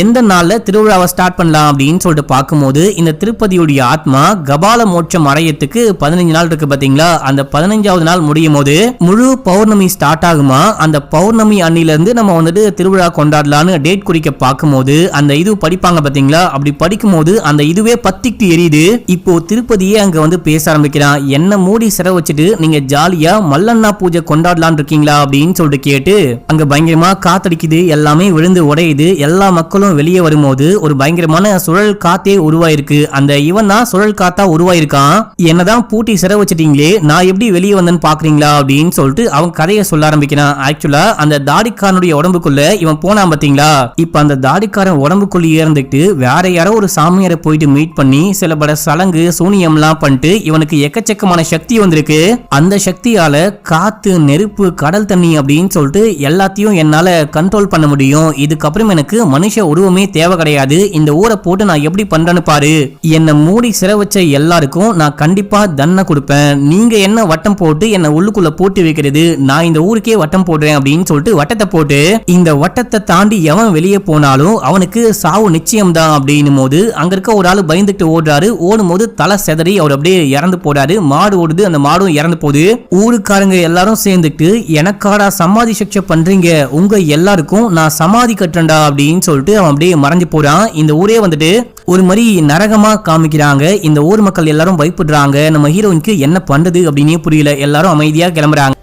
எந்த நாள்ல திருவிழாவை ஸ்டார்ட் பண்ணலாம் அப்படின்னு சொல்லிட்டு பார்க்கும்போது இந்த திருப்பதியுடைய ஆத்மா கபால மோட்சம் அடையத்துக்கு 15 நாள் இருக்கு பாத்தீங்களா, அந்த 15வது நாள் முடியும் போது முழு பௌர்ணமி ஸ்டார்ட் ஆகுமா, அந்த பௌர்ணமி அன்னில இருந்து நம்ம வந்துட்டு திருவிழா கொண்டாடலாம்னு டேட் குறிக்க பார்க்கும்போது அந்த இது படிப்பாங்க பாத்தீங்களா, அப்படி படிக்கும் போது அந்த இதுவே பத்திட்டு எரியுது. இப்போ திருப்பதியே அங்க வந்து பேச ஆரம்பிக்கிறான், என்ன மூடி சிற வச்சுட்டு நீங்க ஜாலியா மல்லண்ணா பூஜை கொண்டாடலாம் இருக்கீங்களா அப்படின்னு சொல்லிட்டு கேட்டு அங்க பயங்கரமா காத்தடிக்குது, எல்லாமே விழுந்து உடையுது. எல்லா மக்களும் வெளியே வரும்போது ஒரு பயங்கரமான சுழல் காத்தே உருவாயிருக்கு. அந்த இவன் தான் சுழல் காத்தா உருவாயிருக்கான். என்னதான் பூட்டி சிற வச்சிட்டீங்களே, நான் எப்படி வெளியே வந்தேன்னு பாக்குறீங்களா அப்படின்னு சொல்லிட்டு அவன் கதையை சொல்ல ஆரம்பிக்கிறான். ஆக்சுவலா அந்த தாடிக்காரனுடைய உடம்புக்குள்ள இவன் போனான் பாத்தீங்களா, இப்ப அந்த தாடிக்காரன் உடம்புக்குள்ள இருந்துட்டு வேற யாரோ ஒரு சாமியாரை போயிட்டு மீட் பண்ணி சில பட சலங்கு சூனியம்லாம் பண்ணிட்டு இவனுக்கு எக்கச்சக்கமான சக்தி வந்திருக்கு. அந்த சக்தியால காத்து நெருப்பு கடல் தண்ணி அப்படின்னு சொல்லிட்டு எல்லாத்தையும் என்னால கண்ட்ரோல் பண்ண முடியும். இதுக்கப்புறம் எனக்கு மனுஷ உருவமே தேவை கிடையாது. இந்த ஊரை போட்டு நான் எப்படி பண்றேன்னு பாரு, என்ன மூடி சிற வச்ச எல்லாருக்கும் நான் கண்டிப்பா தண்டனை கொடுப்பேன். நீங்க என்ன வட்டம் போட்டு என்ன உள்ளுக்குள்ள போட்டு வைக்கிறது, நான் இந்த ஊருக்கே வட்டம் போடுறேன் அப்படின்னு சொல்லிட்டு வட்டத்தை போட்டு இந்த வட்டத்தை தாண்டி எவன் வெளியே போனாலும் அவனுக்கு சாவு நிச்சயம் தான் அப்படின்னும் போது அங்க இருக்க ஒரு ஆளு பயந்துட்டு ஓடுறாரு. ஓடும் போது தலை செதறி அவர் அப்படியே இறந்து போறாரு. மாடு ஓடுது, அந்த மாடும் இறந்து போகுது. ஊருக்காரங்க எல்லாரும் சேர்ந்துட்டு எனக்காடா சமாதி சிக்ஷை பண்றீங்க, உங்க எல்லாருக்கும் நான் சமாதி கட்டுறேன்டா அப்படின்னு சொல்லிட்டு அவன் அப்படியே மறைஞ்சு போறான். இந்த ஊரே வந்துட்டு ஒரு மாதிரி நரகமா காமிக்கிறாங்க. இந்த ஊர் மக்கள் எல்லாரும் பயப்படுறாங்க. நம்ம ஹீரோயினுக்கு என்ன பண்றது அப்படின்னே புரியல. எல்லாரும் அமைதியா கிளம்புறாங்க.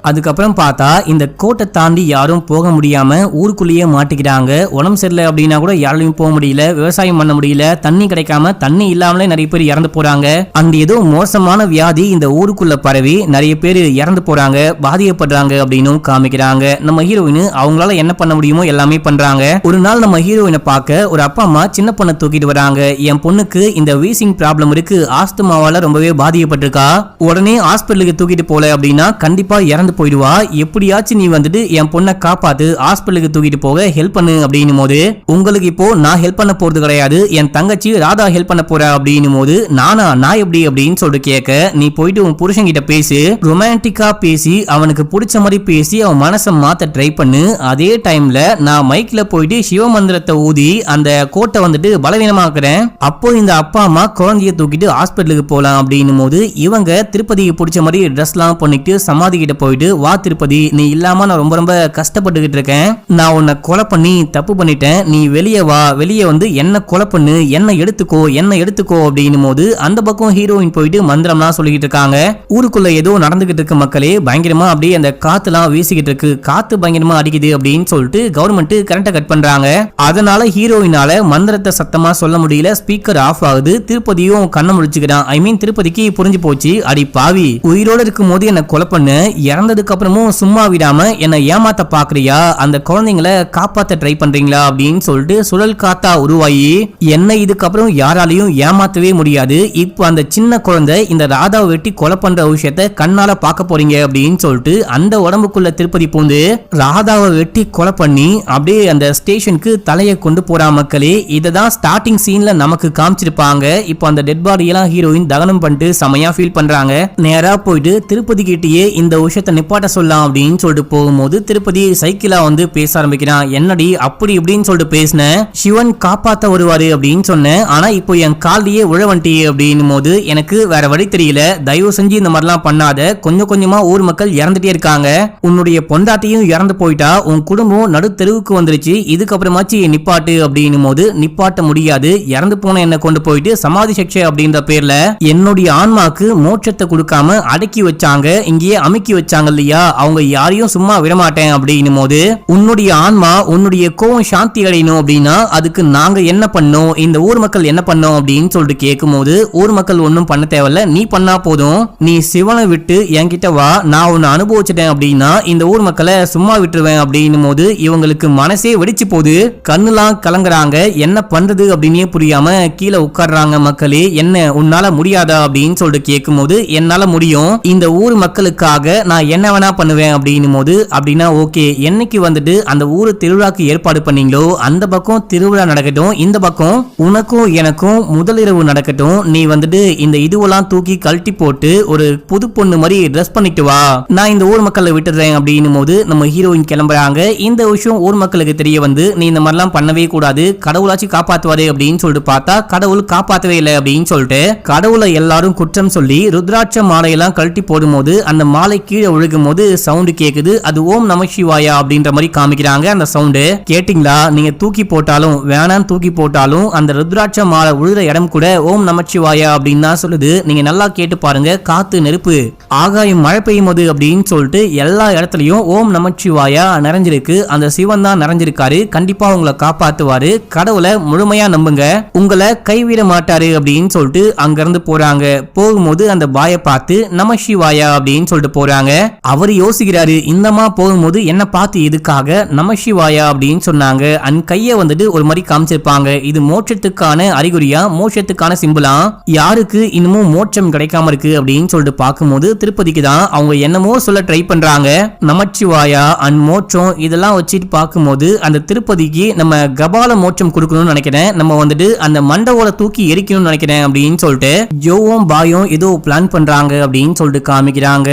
அதுக்கப்புறம் பார்த்தா இந்த கோட்டை தாண்டி யாரும் போக முடியாம ஊருக்குள்ளேயே மாட்டிக்கிறாங்க. உடம்பு சரியில்லை அப்படின்னா கூட யாராலையும் போக முடியல, விவசாயம் பண்ண முடியல, தண்ணி கிடைக்காம தண்ணி இல்லாமலே நிறைய பேர் இறந்து போறாங்க. அந்த ஏதோ மோசமான வியாதி இந்த ஊருக்குள்ள பரவி நிறைய பேர் இறந்து போறாங்க, பாதிக்கப்படுறாங்க அப்படின்னு காமிக்கிறாங்க. நம்ம ஹீரோயின் அவங்களால என்ன பண்ண முடியுமோ எல்லாமே பண்றாங்க. ஒரு நாள் நம்ம ஹீரோயினை பார்க்க ஒரு அப்பா அம்மா சின்ன பொண்ணை தூக்கிட்டு வராங்க. என் பொண்ணுக்கு இந்த வீசிங் ப்ராப்ளம் இருக்கு, ஆஸ்துமாவால ரொம்பவே பாதிக்கப்பட்டிருக்கா, உடனே ஹாஸ்பிட்டலுக்கு தூக்கிட்டு போல அப்படின்னா கண்டிப்பா இறந்து போயிடுவா, எப்படியாச்சும் நீ வந்துட்டு என் பொண்ணை காப்பாத்து, ஹாஸ்பிட்டலுக்கு தூக்கிட்டு போக ஹெல்ப் பண்ணு அப்படின்னும் போது உங்களுக்கு இப்போ நான் ஹெல்ப் பண்ண போறது கிடையாது, என் தங்கச்சி ராதா ஹெல்ப் பண்ண போற அப்படின்னும் போது நான் எப்படி அப்படின்னு சொல்லிட்டு கேட்க, நீ போயிட்டு உன் புருஷன் கிட்ட பேசி ரொமான்டிக்கா பேசி அவனுக்கு பிடிச்ச மாதிரி பேசி அவன் மனசை மாத்த ட்ரை பண்ணு. அதே டைம்ல நான் மைக்ல போயிட்டு சிவ மந்திரத்தை ஊதி அந்த கோட்டை வந்துட்டு பலவீனமாக்குறேன். அப்போ இந்த அப்பா அம்மா குழந்தைய தூக்கிட்டு ஹாஸ்பிட்டலுக்கு போலாம் அப்படின்னும் போது இவங்க திருப்பதிக்கு பிடிச்ச மாதிரி ட்ரெஸ் எல்லாம் பண்ணிட்டு சமாதி கிட்ட போயிட்டு, வா திருப்பதி, நீ இல்லாம நான் ரொம்ப ரொம்ப கஷ்டப்பட்டுக்கிட்டு இருக்கேன், நான் உன்னை கொலை பண்ணி தப்பு பண்ணிட்டேன், நீ வெளியே வா, வெளியே வந்து என்ன கொலை பண்ணு, என்ன எடுத்துக்கோ அப்படின்னும் போது அந்த பக்கம் ஹீரோயின் போயிட்டு மந்திரம்லாம் சொல்லிக்கிட்டு இருக்காங்க. ஊருக்குள்ள ஏதோ நடந்துகிட்டு இருக்க மக்களே பயங்கரமா அப்படியே அந்த காத்துலாம் வீசிக்கிட்டு இருக்கு, காத்து பயங்கரமா அடிக்குது அப்படின்னு சொல்லிட்டு கவர்மெண்ட் கரண்ட்டை கட் பண்றாங்க. அதனால ஹீரோயினால மந்திரத்தை சத்தமா சொல்ல முடியல, ஸ்பீக்கர் ஆஃப் ஆகுது. திருப்பதியும் கண்ணை முடிச்சுக்கிறான். ஐ மீன் திருப்பதிக்கு புரிஞ்சு போச்சு, அடி பாவி, உயிரோட இருக்கும் போது என்ன கொலை பண்ணு, இறந்ததுக்கு அப்புறமும் சும்மா விடாம என்ன ஏமாத்த பாக்குறியா, அந்த குழந்தைங்களை காப்பாத்த ட்ரை பண்றீங்களா அப்படின்னு சொல்லிட்டு சுழல் காத்தா உருவாயி என்ன இதுக்கப்புறம் யாராலையும் ஏமாத்தவே முடியாது. இப்போ அந்த சின்ன குழந்தை இந்த ராதாவை வெட்டி கொலை பண்ற விஷயத்த கண்ணால பார்க்க போறீங்க அப்படின்னு சொல்லிட்டு அந்த உடம்புக்குள்ள திருப்பதி பூந்து ராதாவை வெட்டி கொலை பண்ணி அப்படியே அந்த ஸ்டேஷனுக்கு தலையை கொண்டு போறா. மக்களே இததான் ஸ்டார்டிங் சீன்ல நமக்கு காமிச்சிருப்பாங்க. இப்போ அந்த டெட் பாடி எல்லாம் ஹீரோயின் தகனம் பண்ணிட்டு செமையா ஃபீல் பண்றாங்க. நேரா போயிட்டு திருப்பதி கிட்டயே இந்த விஷயத்தை நிப்பாட்ட சொல்லலாம் அப்படின்னு சொல்லிட்டு போகும்போது திருப்பதி சைக்கிளா வந்து பேச ஆரம்பிக்கிறான். என்னடி அப்படி இப்படின்னு சொல்லிட்டு பேசின, சிவன் காப்பாத்த வருவாரு அப்படின்னு சொன்னேன், ஆனா இப்போ என் காலையே உழவன்ட்டி அப்படின்னும் போது எனக்கு வேற வழி தெரியல, தயவு செஞ்சு இந்த மாதிரிலாம் பண்ணாத, கொஞ்சம் கொஞ்சமா ஊர் மக்கள் இறந்துட்டே இருக்காங்க, உன்னுடைய பொண்டாட்டியும் இறந்து போயிட்டா, உன் குடும்பம் நடு தெருவுக்கு வந்துருச்சு, இதுக்கப்புறமாச்சு நிப்பாட்டு அப்படின்னும் போது நிப்பாட்ட முடியாது, இறந்து போன என்ன கொண்டு போயிட்டு சமாதி சிக்ஷை அப்படின்ற பேர்ல என்னுடைய ஆன்மாக்கு மோட்சத்தை கொடுக்காம அடக்கி வச்சாங்க, இங்கேயே அமுக்கி வச்சாங்க இல்லையா, அவங்க யாரையும் சும்மா விடமாட்டேன் அப்படின்னும் போது உன்னுடைய ஆன்மா உன்னுடைய கோவம் சாந்தி அடையணும் அப்படின்னா அதுக்கு நாங்க என்ன பண்ணோம், இந்த ஊர் மக்கள் என்ன பண்ணோம் அப்படின்னு சொல்லிட்டு கேட்கும் போது ஊர் மக்கள் ஒன்னும் பண்ண தேவையில்ல, நீ பண்ணா போதும், நீ சிவனை விட்டு என்கிட்ட வா, நான் உன்னை அனுபவிச்சிட்டேன் அப்படின்னா இந்த ஊர் மக்களை சும்மா விட்டுருவேன் அப்படின்னும் போது இவங்களுக்கு மனசே வெடிச்சு போகுது, கண்ணுலாம் கலங்குறாங்க, என்ன பண்றது அப்படின்னே புரியாம கீழே உட்கார்றாங்க. மக்களே என்ன உன்னால முடியாதா அப்படின்னு சொல்லிட்டு கேட்கும் போது என்னால முடியும், இந்த ஊர் மக்களுக்காக நான் என்ன வேணா பண்ணுவேன் அப்படின்னும் போது, அப்படின்னா ஓகே, என்னைக்கு வந்துட்டு அந்த ஊரு திருவிழாக்கு ஏற்பாடு பண்ணீங்களோ அந்த பக்கம் திருவிழா நடக்கட்டும், இந்த பக்கம் உனக்கும் எனக்கும் முதலிரவு நடக்கட்டும். நீ வந்துட்டு இந்த இதுவெல்லாம் தூக்கி கழட்டி போட்டு ஒரு புது பொண்ணு மாதிரி ட்ரெஸ் பண்ணிட்டு வா, நான் இந்த ஊர் மக்களை விட்டுறேன் அப்படின்னும் போது நம்ம ஹீரோயின் கிளம்புறாங்க. இந்த விஷயம் ஊர் மக்களுக்கு தெரிய வந்து, நீ இந்த மாதிரிலாம் பண்ணவே கூடாது, கடவுளாச்சு காப்பாத்துவாரு அப்படின்னு சொல்லிட்டு பார்த்தா கடவுள் காப்பாத்தவே இல்லை அப்படின்னு சொல்லிட்டு கடவுளை எல்லாரும் குற்றம் சொல்லி ருத்ராட்ச மாலையெல்லாம் கழட்டி போடும்போது அந்த மாலை கீழே விழுகும் போது சவுண்டு கேக்குது. அது ஓம் நம சிவாயா அப்படின்ற மாதிரி காமிக்கிறாங்க. அந்த சவுண்டு கேட்டிங்களா? நீங்க தூக்கி போட்டாலும் வேணாம், தூக்கி போட்டாலும் அந்த ருத்ராட்ச மாலை விழுற இடம் கூட ஓம் நமச்சிவாயா அப்படின்னு தான் சொல்லுது. நீங்க நல்லா கேட்டு பாருங்க. காத்து, நெருப்பு, ஆகாயம், மழை பெய்யும் போது அப்படின்னு சொல்லிட்டு எல்லா இடத்துலயும் ஓம் நமச்சிவாயா நிறைஞ்சிருக்கு. அந்த சிவன் தான் நிறைஞ்சிருக்காரு. கண்டிப்பா உங்களை காப்பாத்துவாரு. கடவுளை முழுமையா நம்புங்க, உங்களை கைவிட மாட்டாரு அப்படின்னு சொல்லிட்டு அங்க இருந்து போறாங்க. போகும்போது அந்த பாய பார்த்து நமசிவாயா அப்படின்னு சொல்லிட்டு போறாங்க. அவர் யோசிக்கிறாரு, இந்தமா போகும்போது என்ன பார்த்து எதுக்காக நமசிவாயா அப்படின்னு சொன்னாங்க. அந்த கைய வந்துட்டு ஒரு மாதிரி காமிச்சிருப்பாங்க. இது மோட்சத்துக்கான அறிகுறியா, மோட்சத்துக்கான சிம்பிளா, யாருக்கு இன்னமும் மோட்சம் கிடைக்காம இருக்கு அப்படின்னு சொல்லிட்டு பார்க்கும்போது திருப்பதிக்கு தான். அவங்க என்னமோ சொல்ல ட்ரை பண்றாங்க. நமச்சிவாயா அண்ட் மோட்சம் இதெல்லாம் வச்சுட்டு பார்க்கும்போது அந்த திருப்பதிக்கு நம்ம கபால மோட்சம் கொடுக்கணும்னு நினைக்கிறேன், நம்ம வந்துட்டு அந்த மண்டவோட தூக்கி எரிக்கணும்னு நினைக்கிறேன் அப்படின்னு சொல்லிட்டு ஜோவும் பாயும் ஏதோ பிளான் பண்றாங்க அப்படின்னு சொல்லிட்டு காமிக்கிறாங்க.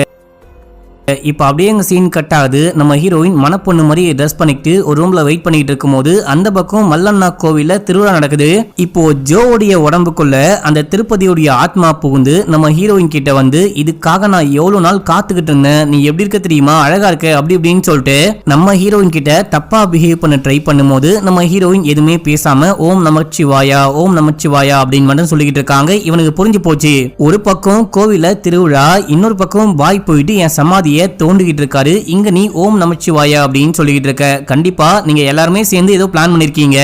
இப்ப அப்படியே எங்க சீன் கட் ஆகுது. நம்ம ஹீரோயின் மணப்பொண்ணு மாதிரி ட்ரெஸ் பண்ணிட்டு ஒரு ரூம்ல வெயிட் பண்ணிட்டு இருக்கும்போது அந்த பக்கம் மல்லண்ணா கோவில்ல திருவிழா நடக்குது. இப்போ ஜோவுடைய உடம்புக்குள்ள அந்த திருப்பதியுடைய ஆத்மா புகுந்து நம்ம ஹீரோயின் கிட்ட வந்து, இதுக்காக நான் எவ்வளவு நாள் காத்துக்கிட்டு இருந்தேன், நீ எப்படி இருக்க தெரியுமா, அழகா இருக்க அப்படி இப்படின்னு சொல்லிட்டு நம்ம ஹீரோயின் கிட்ட தப்பா பிஹேவ் பண்ண ட்ரை பண்ணும்போது நம்ம ஹீரோயின் எதுவுமே பேசாம ஓம் நமச்சிவாயா, ஓம் நமச்சிவாயா அப்படின்னு மட்டும் சொல்லிக்கிட்டு இருக்காங்க. இவனுக்கு புரிஞ்சு போச்சு. ஒரு பக்கம் கோவில திருவிழா, இன்னொரு பக்கம் பாய் போயிட்டு என் சமாதியை தோண்டிக்கிட்டு இருக்காரு. இங்க நீ ஓம் நமச்சிவாயா அப்படின்னு சொல்லிக்கிட்டு இருக்க. கண்டிப்பா நீங்க எல்லாருமே சேர்ந்து ஏதோ பிளான் பண்ணிருக்கீங்க.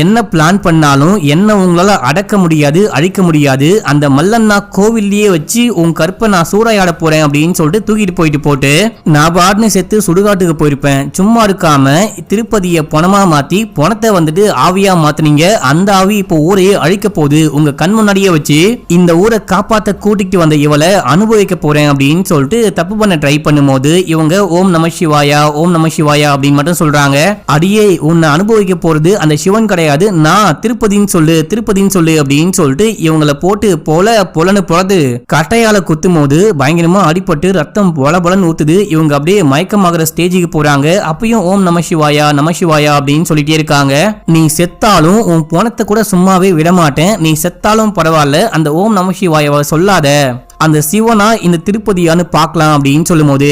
என்ன பிளான் பண்ணாலும் என்ன உங்களால அடக்க முடியாது, அழிக்க முடியாது. அந்த மல்லண்ணா கோவில்லயே வச்சு உன் கற்பை நான் சூறையாட போறேன் அப்படின்னு சொல்லிட்டு தூக்கிட்டு போட்டு நான் பாட்னு செத்து சுடுகாட்டுக்கு போயிருப்பேன். சும்மா இருக்காம திருப்பதியை பணமா மாத்தி பணத்தை வந்துட்டு ஆவியா மாத்தினீங்க. அந்த ஆவி இப்போ ஊரையே அழிக்க போகுது. உங்க கண் முன்னாடியே வச்சு இந்த ஊரை காப்பாத்த கூட்டிட்டு வந்த இவளை அனுபவிக்க போறேன் அப்படின்னு சொல்லிட்டு தப்பு பண்ண ட்ரை பண்ணும்போது இவங்க ஓம் நம சிவாயா, ஓம் நம சிவாயா அப்படின்னு மட்டும் சொல்றாங்க. அடியே, உன்னை அனுபவிக்க போறது அந்த சிவன் கிடையாது, நான் திருப்பதின்னு சொல்லு, திருப்பதின்னு சொல்லு அப்படின்னு சொல்லிட்டு இவங்களை போட்டு பொலன்னு பொலது கட்டையால குத்தும் போது பயங்கரமா அடிபட்டு ரத்தம் பொலன்னு ஊத்துது. இவங்க அப்படியே மயக்கமாகற ஸ்டேஜுக்கு போறாங்க. அப்பயும் ஓம் நம சிவாயா, நம சிவாயா அப்படின்னு சொல்லிட்டே இருக்காங்க. நீ செத்தாலும் உன் பணத்தை கூட சும்மாவே விடமாட்டேன், நீ செத்தாலும் பரவாயில்ல, அந்த ஓம் நம சிவாயாவை சொல்லாத, அந்த சிவனா இந்த திருப்பதியான்னு பார்க்கலாம் அப்படின்னு சொல்லும் போது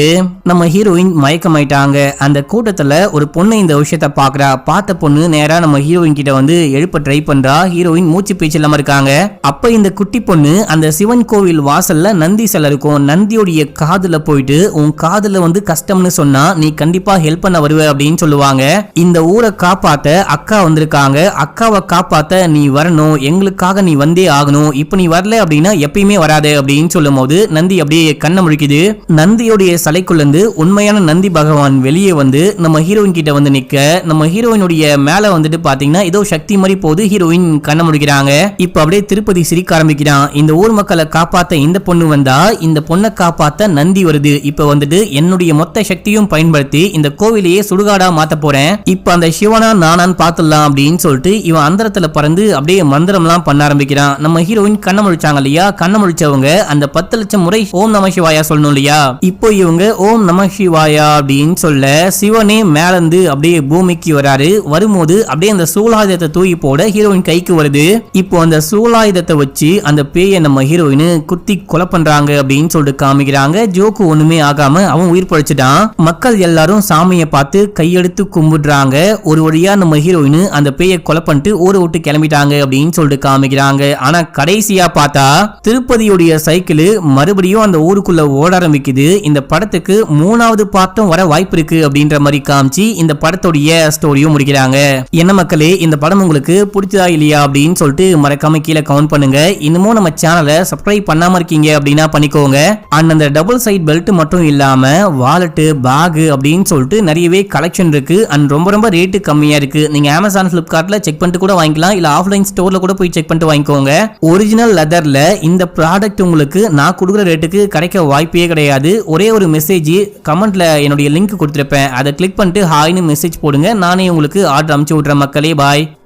நம்ம ஹீரோயின் மயக்கமாயிட்டாங்க. அந்த கூட்டத்துல ஒரு பொண்ணு இந்த விஷயத்த பாக்குறா. பார்த்த பொண்ணு நேரா நம்ம ஹீரோயின் கிட்ட வந்து எழுப்ப ட்ரை பண்றா. ஹீரோயின் மூச்சு பேச்சு இல்லாம இருக்காங்க. அப்ப இந்த குட்டி பொண்ணு அந்த சிவன் கோவில் வாசல்ல நந்தி சிலை இருக்கும். நந்தியோடைய காதுல போயிட்டு உன் காதுல வந்து கஷ்டம்னு சொன்னா நீ கண்டிப்பா ஹெல்ப் பண்ண வருவ அப்படின்னு சொல்லுவாங்க. இந்த ஊரை காப்பாத்த அக்கா வந்திருக்காங்க, அக்காவை காப்பாத்த நீ வரணும், எங்களுக்காக நீ வந்தே ஆகணும், இப்ப நீ வரல அப்படின்னா எப்பயுமே வராது அப்படின்னு சொல்லும் போது நந்தி அப்படியே கண்ணை முழிக்குது. நந்தியோடைய சலைக்குள்ள இருந்து உண்மையான நந்தி பகவான் வெளியே வந்து நம்ம ஹீரோயின் கிட்ட வந்து நிக்க, நம்ம ஹீரோயினுடைய மேல வந்துட்டு பாத்தீங்கன்னா ஏதோ சக்தி மாதிரி போது. ஹீரோயின் கண்ணை முழிக்கிறாங்க. இப்ப அப்படியே திருப்பதி சிரிக்க ஆரம்பிக்கிறான். இந்த ஊர் மக்களை காப்பாத்த இந்த பொண்ணு வந்தா, இந்த பொண்ணை காப்பாத்த நந்தி வருது. இப்ப வந்துட்டு என்னுடைய மொத்த சக்தியும் பயன்படுத்தி இந்த கோவிலையே சுடுகாடா மாத்த போறேன். இப்ப அந்த சிவனா நானான்னு பாத்துடலாம் அப்படின்னு சொல்லிட்டு இவன் அந்தரத்துல பறந்து அப்படியே மந்திரம் எல்லாம் பண்ண ஆரம்பிக்கிறான். நம்ம ஹீரோயின் கண்ணை முழிச்சாங்க இல்லையா, கண்ணை முழிச்சவங்க அந்த 10 லட்சம் முறை ஓம் நம சிவாயா சொல்லணும் இல்லையா. இப்போ இவங்க ஓம் நம சிவாயா அப்படின்னு சொல்ல சிவனே மேலந்து அப்படியே பூமிக்கு வராரு. வரும்போது அப்படியே அந்த சூலாயுதத்தை தூக்கி போட ஹீரோயின் கைக்கு வருது. இப்போ அந்த சூலாயுதத்தை வச்சு அந்த பேயை நம்ம ஹீரோயின் குத்தி கொலை பண்றாங்க அப்படின்னு சொல்லிட்டு காமிக்கிறாங்க. ஜோக்கு ஒண்ணுமே ஆகாம அவன் உயிர் பழிச்சுட்டான். மக்கள் எல்லாரும் சாமியை பார்த்து கையெடுத்து கும்பிடுறாங்க. ஒரு வழியா நம்ம ஹீரோயின் அந்த பேயை கொலை பண்ணிட்டு ஊரை விட்டு கிளம்பிட்டாங்க அப்படின்னு சொல்லிட்டு காமிக்கிறாங்க. ஆனா கடைசியா பார்த்தா திருப்பதியுடைய சைக்கிள் மறுபடியும் அந்த ஊருக்குள்ள ஓட ஆரம்பிக்குது. இந்த படத்துக்கு 3வது பார்ட்டும் வர வாய்ப்பு இருக்கு அப்படின்ற மாதிரி காமிச்சு இந்த படத்தோடைய ஸ்டோரியும் முடிக்கிறாங்க. என்ன மக்களே, இந்த படம் உங்களுக்கு பிடிச்சதா இல்லையா அப்படின்னு சொல்லிட்டு மறக்காம கீழே கமெண்ட் பண்ணுங்க. இன்னமும் நம்ம சேனலை சப்ஸ்கிரைப் பண்ணாம இருக்கீங்க அப்படின்னா பண்ணிக்கோங்க. அண்ட் அந்த டபுள் சைட் பெல்ட் மட்டும் இல்லாம வாலெட், பேக் அப்படின்னு சொல்லிட்டு நிறையவே கலெக்ஷன் இருக்கு. அண்ட் ரொம்ப ரொம்ப ரேட்டு கம்மியா இருக்கு. நீங்க அமேசான், பிளிப்கார்ட்ல செக் பண்ணிட்டு கூட வாங்கிக்கலாம், இல்ல ஆஃப்லைன் ஸ்டோர்ல கூட போய் செக் பண்ணிட்டு வாங்கிக்கோங்க. ஒரிஜினல் லெதர்ல இந்த ப்ராடக்ட் உங்களுக்கு நான் கொடுக்குற ரேட்டுக்கு கிடைக்க வாய்ப்பே கிடையாது. ஒரே ஒரு மெசேஜ் கமெண்ட்ல என்னுடைய லிங்க் கொடுத்துருப்பேன், அதை கிளிக் பண்ணிட்டு ஹாய்னு மெசேஜ் போடுங்க, நானே உங்களுக்கு ஆர்டர் அனுப்பிச்சு விட்றேன் மக்களே. பாய்.